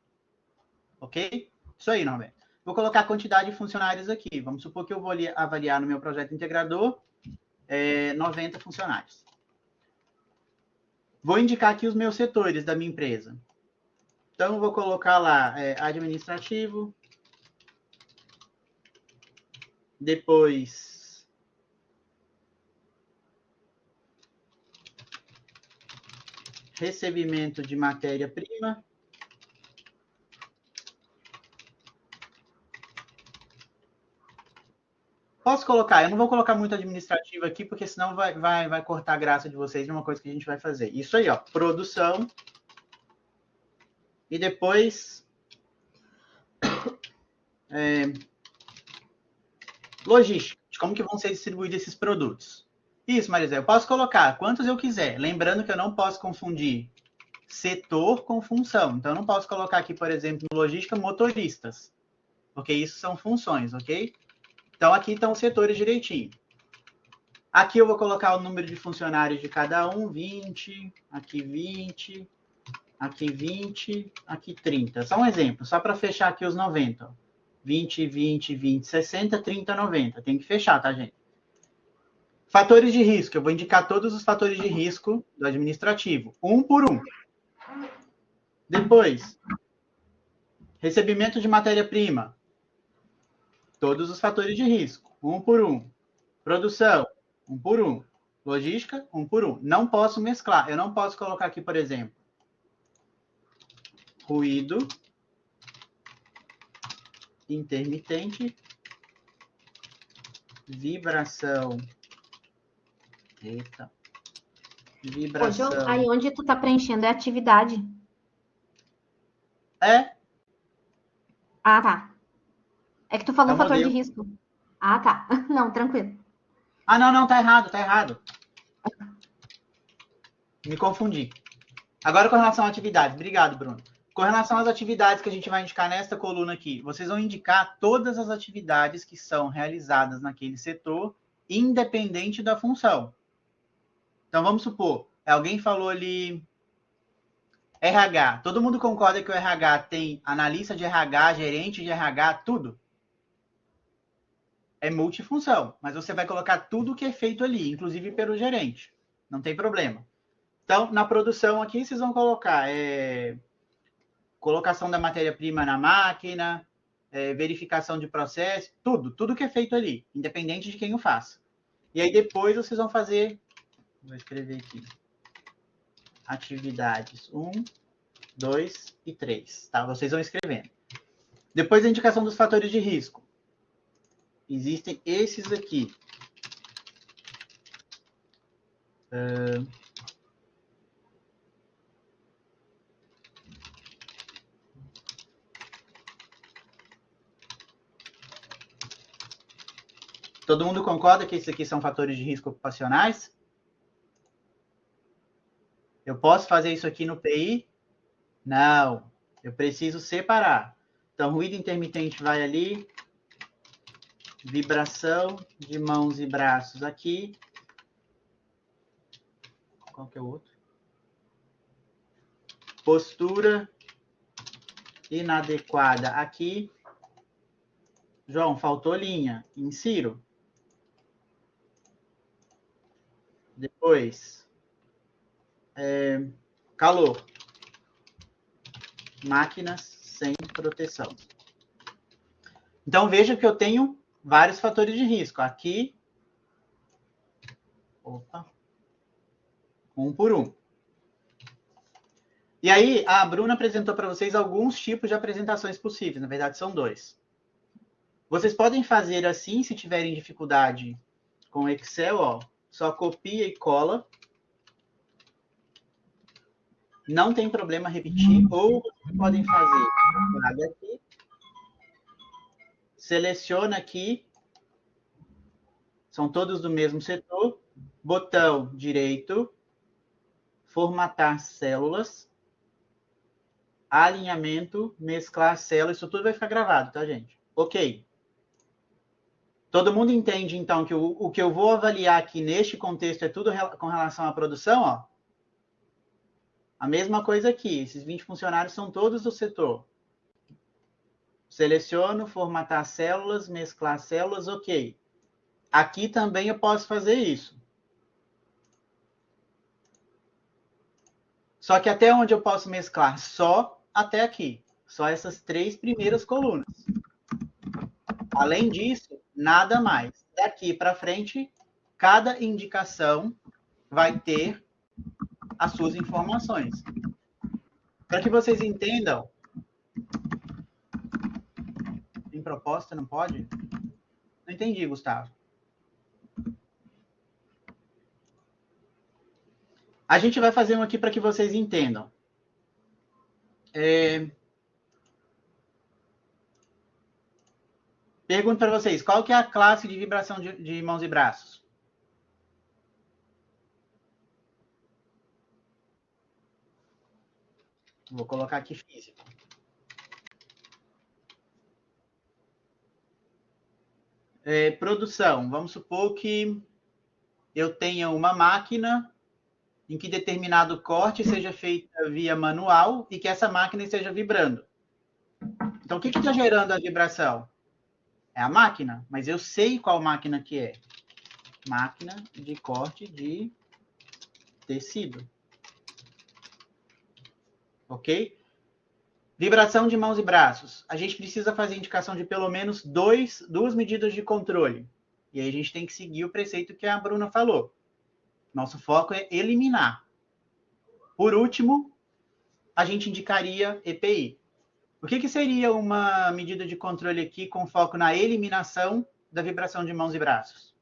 Speaker 2: Ok? Isso aí, Norberto. Vou colocar a quantidade de funcionários aqui. Vamos supor que eu vou avaliar no meu projeto integrador 90 funcionários. Vou indicar aqui os meus setores da minha empresa. Então, eu vou colocar lá administrativo, depois recebimento de matéria-prima, posso colocar, eu não vou colocar muito administrativo aqui, porque senão vai cortar a graça de vocês de uma coisa que a gente vai fazer. Isso aí, ó, produção. E depois logística, de como que vão ser distribuídos esses produtos. Isso, Marisé, eu posso colocar quantos eu quiser. Lembrando que eu não posso confundir setor com função. Então, eu não posso colocar aqui, por exemplo, logística, motoristas, porque isso são funções, ok? Então, aqui estão os setores direitinho. Aqui eu vou colocar o número de funcionários de cada um, 20, aqui 20, aqui 20, aqui 30. Só um exemplo, só para fechar aqui os 90. 20, 20, 20, 60, 30, 90. Tem que fechar, tá, gente? Fatores de risco. Eu vou indicar todos os fatores de risco do administrativo, um por um. Depois, recebimento de matéria-prima. Todos os fatores de risco, um por um. Produção, um por um. Logística, um por um. Não posso mesclar. Eu não posso colocar aqui, por exemplo, ruído intermitente, vibração. Eita. Vibração.
Speaker 1: Hoje, aí onde tu tá preenchendo é atividade.
Speaker 2: É.
Speaker 1: Ah, tá. É que tu falou
Speaker 2: É um
Speaker 1: fator de
Speaker 2: modelo.
Speaker 1: risco. Ah, tá. Não, tranquilo.
Speaker 2: Ah, não, tá errado, tá errado. Me confundi. Agora com relação à atividade. Obrigado, Bruno. Com relação às atividades que a gente vai indicar nesta coluna aqui, vocês vão indicar todas as atividades que são realizadas naquele setor, independente da função. Então, vamos supor, alguém falou ali RH. Todo mundo concorda que o RH tem analista de RH, gerente de RH, tudo? É multifunção, mas você vai colocar tudo que é feito ali, inclusive pelo gerente. Não tem problema. Então, na produção aqui, vocês vão colocar colocação da matéria-prima na máquina, verificação de processo, tudo que é feito ali, independente de quem o faça. E aí depois vocês vão fazer, vou escrever aqui, atividades 1, 2 e 3, tá? Vocês vão escrevendo. Depois a indicação dos fatores de risco. Existem esses aqui. Todo mundo concorda que esses aqui são fatores de risco ocupacionais? Eu posso fazer isso aqui no PI? Não. Eu preciso separar. Então, ruído intermitente vai ali. Vibração de mãos e braços aqui. Qual que é o outro? Postura inadequada aqui. João, faltou linha. Insiro. Depois, calor. Máquinas sem proteção. Então, veja que eu tenho vários fatores de risco. Aqui, um por um. E aí, a Bruna apresentou para vocês alguns tipos de apresentações possíveis. Na verdade, são dois. Vocês podem fazer assim, se tiverem dificuldade com Excel, ó, só copia e cola. Não tem problema repetir. Ou vocês podem fazer aqui. Seleciona aqui. São todos do mesmo setor. Botão direito. Formatar células. Alinhamento. Mesclar células. Isso tudo vai ficar gravado, tá, gente? Ok. Todo mundo entende, então, que o que eu vou avaliar aqui neste contexto é tudo com relação à produção, ó. A mesma coisa aqui. Esses 20 funcionários são todos do setor. Seleciono, formatar células, mesclar células, ok. Aqui também eu posso fazer isso. Só que até onde eu posso mesclar? Só até aqui. Só essas 3 primeiras colunas. Além disso, nada mais. Daqui para frente, cada indicação vai ter as suas informações. Para que vocês entendam, em proposta não pode? Não entendi, Gustavo. A gente vai fazer um aqui para que vocês entendam. Pergunto para vocês, qual que é a classe de vibração de mãos e braços? Vou colocar aqui físico. Produção. Vamos supor que eu tenha uma máquina em que determinado corte seja feito via manual e que essa máquina esteja vibrando. Então, o que está gerando a vibração? É a máquina, mas eu sei qual máquina que é. Máquina de corte de tecido. Ok? Vibração de mãos e braços. A gente precisa fazer indicação de pelo menos duas medidas de controle. E aí a gente tem que seguir o preceito que a Bruna falou. Nosso foco é eliminar. Por último, a gente indicaria EPI. O que seria uma medida de controle aqui com foco na eliminação da vibração de mãos e braços?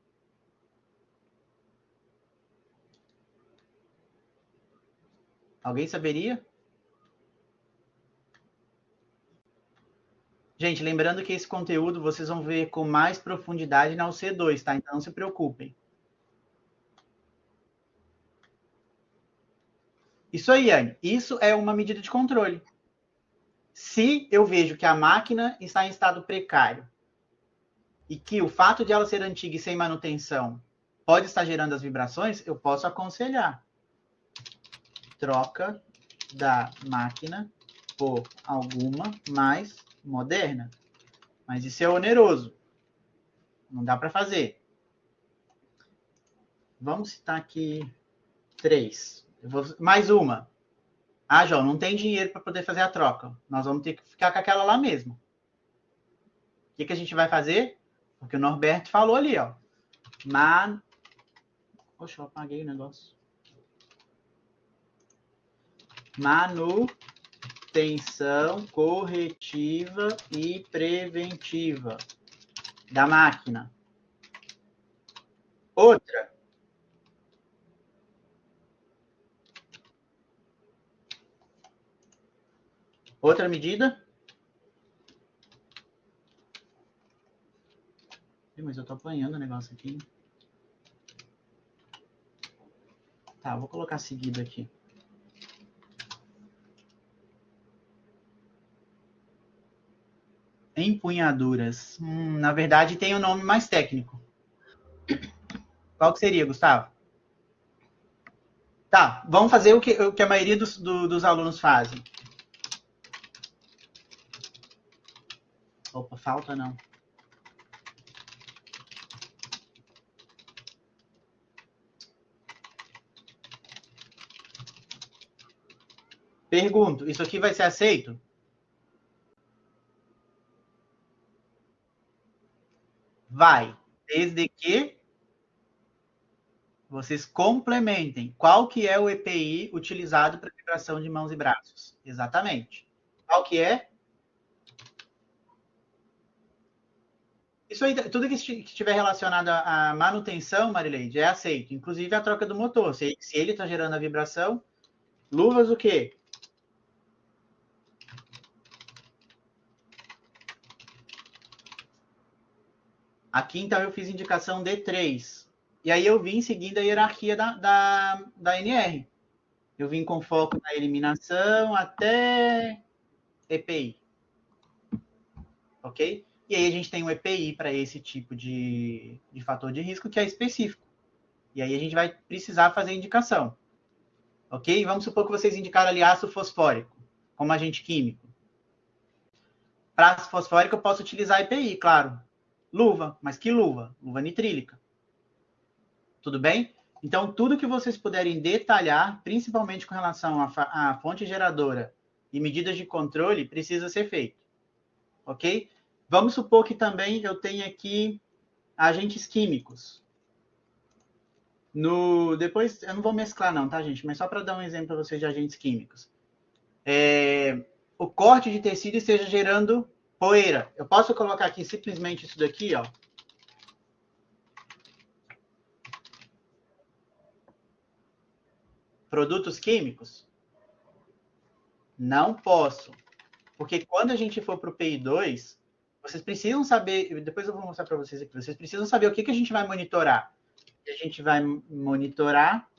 Speaker 2: Alguém saberia? Gente, lembrando que esse conteúdo vocês vão ver com mais profundidade na UC2, tá? Então não se preocupem. Isso aí, Anne. Isso é uma medida de controle. Se eu vejo que a máquina está em estado precário e que o fato de ela ser antiga e sem manutenção pode estar gerando as vibrações, eu posso aconselhar. Troca da máquina por alguma mais moderna. Mas isso é oneroso. Não dá para fazer. Vamos citar aqui 3. Mais uma. Ah, João, não tem dinheiro para poder fazer a troca. Nós vamos ter que ficar com aquela lá mesmo. O que a gente vai fazer? Porque o Norberto falou ali, ó. Poxa, eu apaguei o negócio. Manutenção corretiva e preventiva da máquina. Outra. Outra medida. Mas eu tô apanhando o negócio aqui. Tá, vou colocar seguido aqui. Empunhaduras. Na verdade, tem um nome mais técnico. Qual que seria, Gustavo? Tá, vamos fazer o que a maioria dos alunos fazem. Opa, falta não. Pergunto, isso aqui vai ser aceito? Vai, desde que vocês complementem. Qual que é o EPI utilizado para vibração de mãos e braços? Exatamente. Qual que é? Isso aí, tudo que estiver relacionado à manutenção, Marileide, é aceito. Inclusive a troca do motor. Se ele está gerando a vibração, luvas o quê? Aqui, então, eu fiz indicação D3. E aí eu vim seguindo a hierarquia da NR. Eu vim com foco na eliminação até EPI. Ok? E aí a gente tem um EPI para esse tipo de fator de risco que é específico. E aí a gente vai precisar fazer indicação. Ok? Vamos supor que vocês indicaram ali ácido fosfórico como agente químico. Para ácido fosfórico eu posso utilizar EPI, claro. Luva, mas que luva? Luva nitrílica. Tudo bem? Então, tudo que vocês puderem detalhar, principalmente com relação à fonte geradora e medidas de controle, precisa ser feito. Ok? Vamos supor que também eu tenha aqui agentes químicos. Depois, eu não vou mesclar não, tá, gente? Mas só para dar um exemplo para vocês de agentes químicos. O corte de tecido esteja gerando poeira. Eu posso colocar aqui simplesmente isso daqui, ó. Produtos químicos? Não posso. Porque quando a gente for para o PI2, vocês precisam saber, depois eu vou mostrar para vocês aqui, vocês precisam saber o que a gente vai monitorar. A gente vai monitorar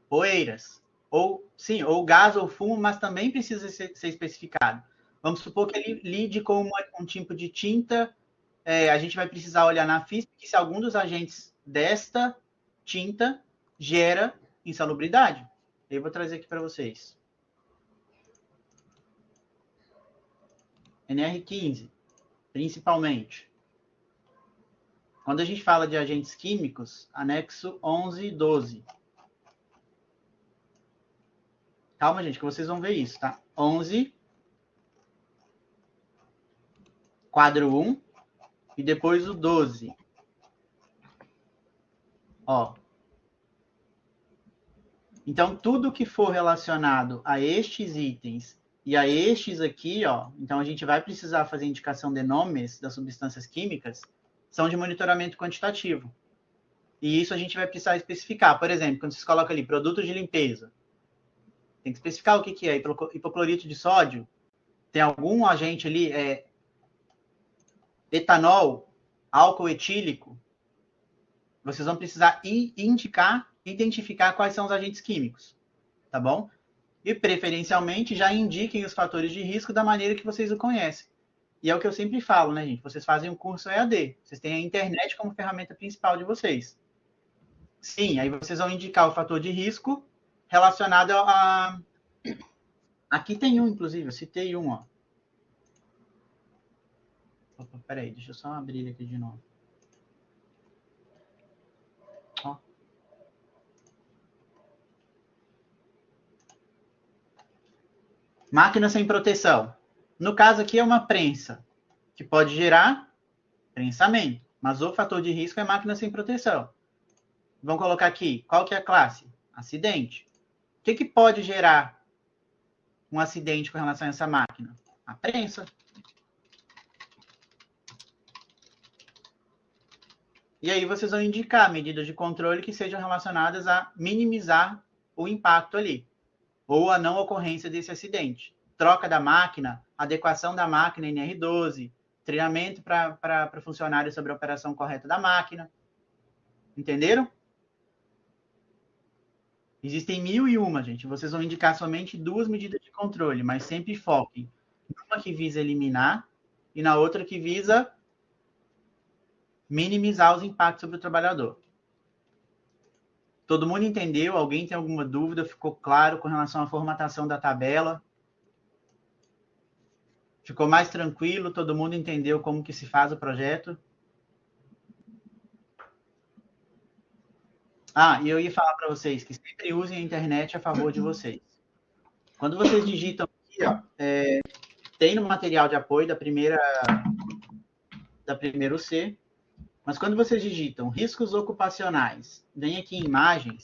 Speaker 2: poeiras. ou sim, ou gás ou fumo, mas também precisa ser especificado. Vamos supor que ele lide com um tipo de tinta, a gente vai precisar olhar na FISP se algum dos agentes desta tinta gera insalubridade. Eu vou trazer aqui para vocês. NR15, principalmente. Quando a gente fala de agentes químicos, anexo 11 e 12. Calma, gente, que vocês vão ver isso, tá? 11, quadro 1, e depois o 12. Ó. Então, tudo que for relacionado a estes itens e a estes aqui, ó, então a gente vai precisar fazer indicação de nomes das substâncias químicas, são de monitoramento quantitativo. E isso a gente vai precisar especificar. Por exemplo, quando vocês colocam ali produto de limpeza, tem que especificar o que é hipoclorito de sódio. Tem algum agente ali, etanol, álcool etílico. Vocês vão precisar identificar quais são os agentes químicos, tá bom? E, preferencialmente, já indiquem os fatores de risco da maneira que vocês o conhecem. E é o que eu sempre falo, né, gente? Vocês fazem um curso EAD. Vocês têm a internet como ferramenta principal de vocês. Sim, aí vocês vão indicar o fator de risco relacionado a... Aqui tem um, inclusive, eu citei um, ó. Opa, peraí, deixa eu só abrir ele aqui de novo. Ó. Máquina sem proteção. No caso aqui é uma prensa, que pode gerar prensamento, mas o fator de risco é máquina sem proteção. Vamos colocar aqui, qual que é a classe? Acidente. O que pode gerar um acidente com relação a essa máquina? A prensa. E aí vocês vão indicar medidas de controle que sejam relacionadas a minimizar o impacto ali, ou a não ocorrência desse acidente. Troca da máquina, adequação da máquina NR12, treinamento para funcionários sobre a operação correta da máquina. Entenderam? Existem 1001, gente. Vocês vão indicar somente 2 medidas de controle, mas sempre foquem numa que visa eliminar e na outra que visa minimizar os impactos sobre o trabalhador. Todo mundo entendeu? Alguém tem alguma dúvida? Ficou claro com relação à formatação da tabela? Ficou mais tranquilo? Todo mundo entendeu como que se faz o projeto? Ah, e eu ia falar para vocês que sempre usem a internet a favor de vocês. Quando vocês digitam aqui, ó, tem no material de apoio da primeira C, mas quando vocês digitam riscos ocupacionais, vem aqui em imagens,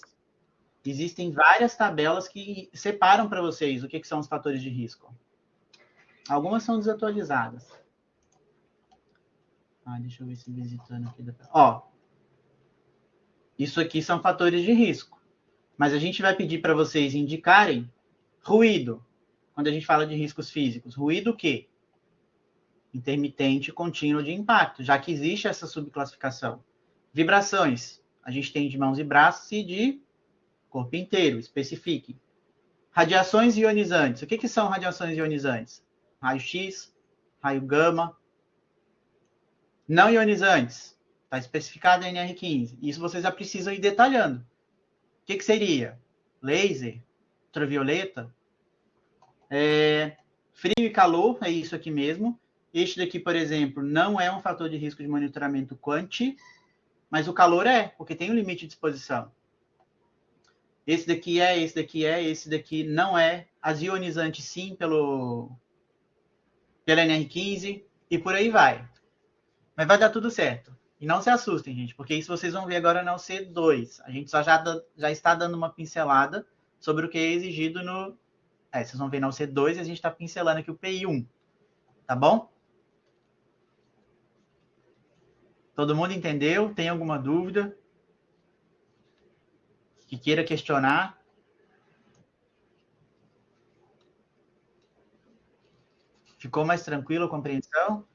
Speaker 2: existem várias tabelas que separam para vocês o que são os fatores de risco. Algumas são desatualizadas. Deixa eu ver se visitando aqui. Ó, isso aqui são fatores de risco. Mas a gente vai pedir para vocês indicarem ruído. Quando a gente fala de riscos físicos, ruído o quê? Intermitente contínuo de impacto, já que existe essa subclassificação. Vibrações, a gente tem de mãos e braços e de corpo inteiro, especifique. Radiações ionizantes, o que são radiações ionizantes? Raio-X, raio gama. Não ionizantes, está especificado em NR15. Isso vocês já precisam ir detalhando. O que seria? Laser, ultravioleta, frio e calor, é isso aqui mesmo. Este daqui, por exemplo, não é um fator de risco de monitoramento quanti, mas o calor porque tem um limite de exposição. Esse daqui esse daqui não é. As ionizantes sim, pela NR15, e por aí vai. Mas vai dar tudo certo. E não se assustem, gente, porque isso vocês vão ver agora na C2. A gente já está dando uma pincelada sobre o que é exigido no... vocês vão ver na C2 e a gente está pincelando aqui o PI1. Tá bom? Todo mundo entendeu? Tem alguma dúvida? Que queira questionar? Ficou mais tranquilo a compreensão?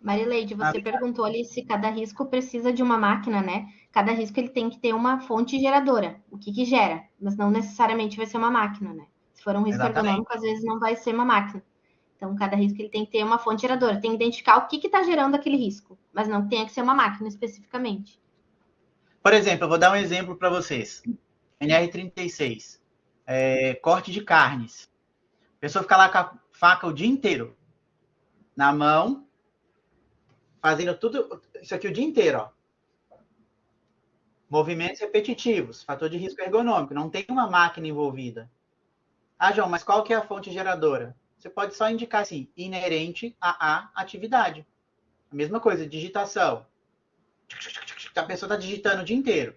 Speaker 1: Marileide, você perguntou ali se cada risco precisa de uma máquina, né? Cada risco ele tem que ter uma fonte geradora, o que que gera, mas não necessariamente vai ser uma máquina, né? Se for um risco
Speaker 2: Exatamente.
Speaker 1: ergonômico, às vezes não vai ser uma máquina. Então, cada risco ele tem que ter uma fonte geradora, tem que identificar o que está gerando aquele risco, mas não tem que ser uma máquina especificamente.
Speaker 2: Por exemplo, eu vou dar um exemplo para vocês. NR36, corte de carnes. A pessoa fica lá com a faca o dia inteiro na mão, fazendo tudo isso aqui o dia inteiro, ó. Movimentos repetitivos, fator de risco ergonômico, não tem uma máquina envolvida. Ah, João, mas qual que é a fonte geradora? Você pode só indicar assim, inerente à atividade. A mesma coisa, digitação. A pessoa está digitando o dia inteiro.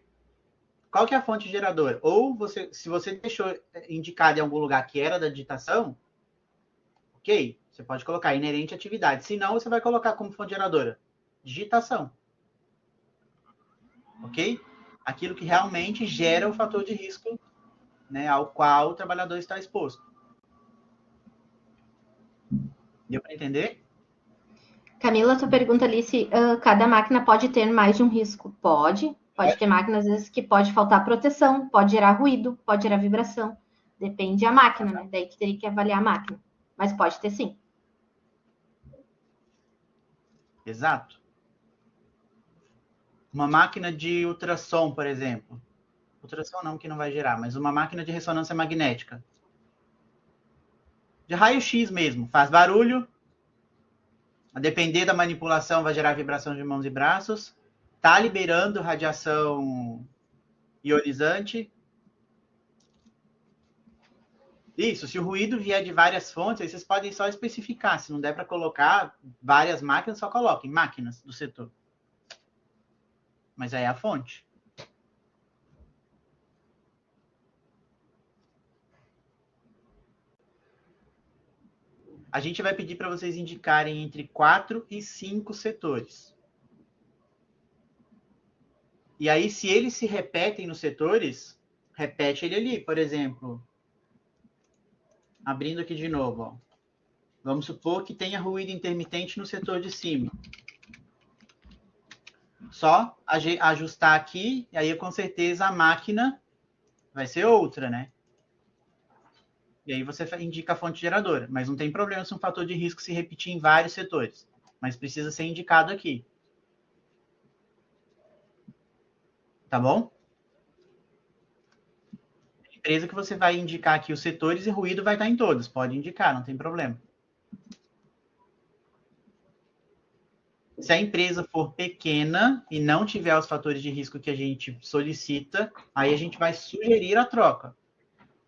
Speaker 2: Qual que é a fonte geradora? Ou se você deixou indicado em algum lugar que era da digitação, ok, você pode colocar inerente à atividade. Se não, você vai colocar como fonte geradora digitação. Ok? Aquilo que realmente gera o fator de risco, né, ao qual o trabalhador está exposto. Deu para entender?
Speaker 1: Camila, tu pergunta ali se cada máquina pode ter mais de um risco. Pode ter máquinas, às vezes, que pode faltar proteção, pode gerar ruído, pode gerar vibração. Depende da máquina, né? Daí que teria que avaliar a máquina. Mas pode ter sim.
Speaker 2: Exato. Uma máquina de ultrassom, por exemplo. Ultrassom não, que não vai gerar, mas uma máquina de ressonância magnética. De raio-x mesmo. Faz barulho. A depender da manipulação, vai gerar vibração de mãos e braços. Está liberando radiação ionizante. Isso, se o ruído vier de várias fontes, aí vocês podem só especificar. Se não der para colocar várias máquinas, só coloquem máquinas do setor. Mas aí é a fonte. A gente vai pedir para vocês indicarem entre 4 e 5 setores. E aí, se eles se repetem nos setores, repete ele ali. Por exemplo, abrindo aqui de novo, ó. Vamos supor que tenha ruído intermitente no setor de cima. Só ajustar aqui, e aí com certeza a máquina vai ser outra, né? E aí você indica a fonte geradora. Mas não tem problema se um fator de risco se repetir em vários setores. Mas precisa ser indicado aqui. Tá bom? A empresa que você vai indicar aqui os setores e ruído vai estar em todos. Pode indicar, não tem problema. Se a empresa for pequena e não tiver os fatores de risco que a gente solicita, aí a gente vai sugerir a troca.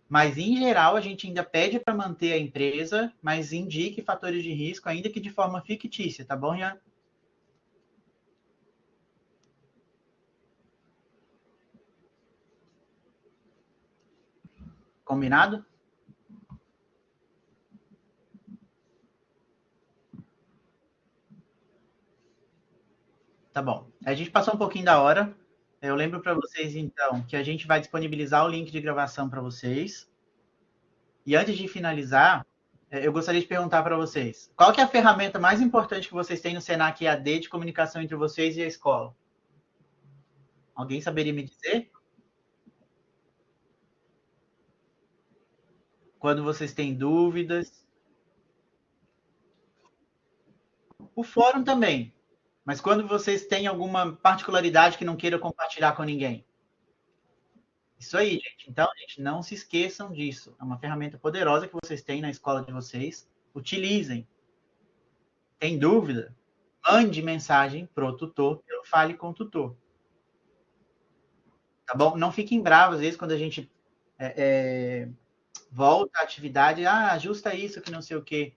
Speaker 2: Mas, em geral, a gente ainda pede para manter a empresa, mas indique fatores de risco, ainda que de forma fictícia, tá bom, Ian? Combinado? Tá bom. A gente passou um pouquinho da hora. Eu lembro para vocês, então, que a gente vai disponibilizar o link de gravação para vocês. E antes de finalizar, eu gostaria de perguntar para vocês, qual que é a ferramenta mais importante que vocês têm no Senac EAD de comunicação entre vocês e a escola? Alguém saberia me dizer? Quando vocês têm dúvidas. O fórum também. Mas quando vocês têm alguma particularidade que não queiram compartilhar com ninguém. Isso aí, gente. Então, gente, não se esqueçam disso. É uma ferramenta poderosa que vocês têm na escola de vocês. Utilizem. Tem dúvida? Mande mensagem pro tutor, eu fale com o tutor. Tá bom? Não fiquem bravos, às vezes, quando a gente volta à atividade, ajusta isso que não sei o quê.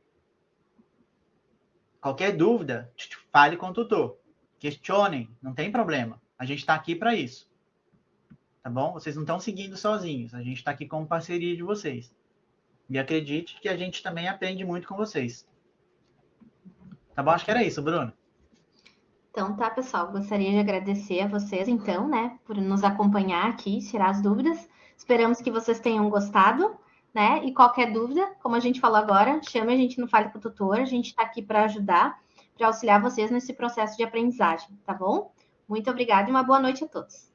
Speaker 2: Qualquer dúvida, fale com o tutor. Questionem, não tem problema. A gente está aqui para isso. Tá bom? Vocês não estão seguindo sozinhos. A gente está aqui como parceria de vocês. E acredite que a gente também aprende muito com vocês. Tá bom? Acho que era isso, Bruno.
Speaker 1: Então tá, pessoal. Gostaria de agradecer a vocês, então, né, por nos acompanhar aqui, tirar as dúvidas. Esperamos que vocês tenham gostado, né? E qualquer dúvida, como a gente falou agora, chame a gente no Fale com o Tutor. A gente está aqui para ajudar, para auxiliar vocês nesse processo de aprendizagem, tá bom? Muito obrigada e uma boa noite a todos.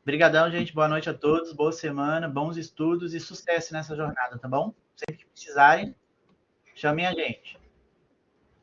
Speaker 2: Obrigadão, gente. Boa noite a todos. Boa semana, bons estudos e sucesso nessa jornada, tá bom? Sempre que precisarem, chamem a gente.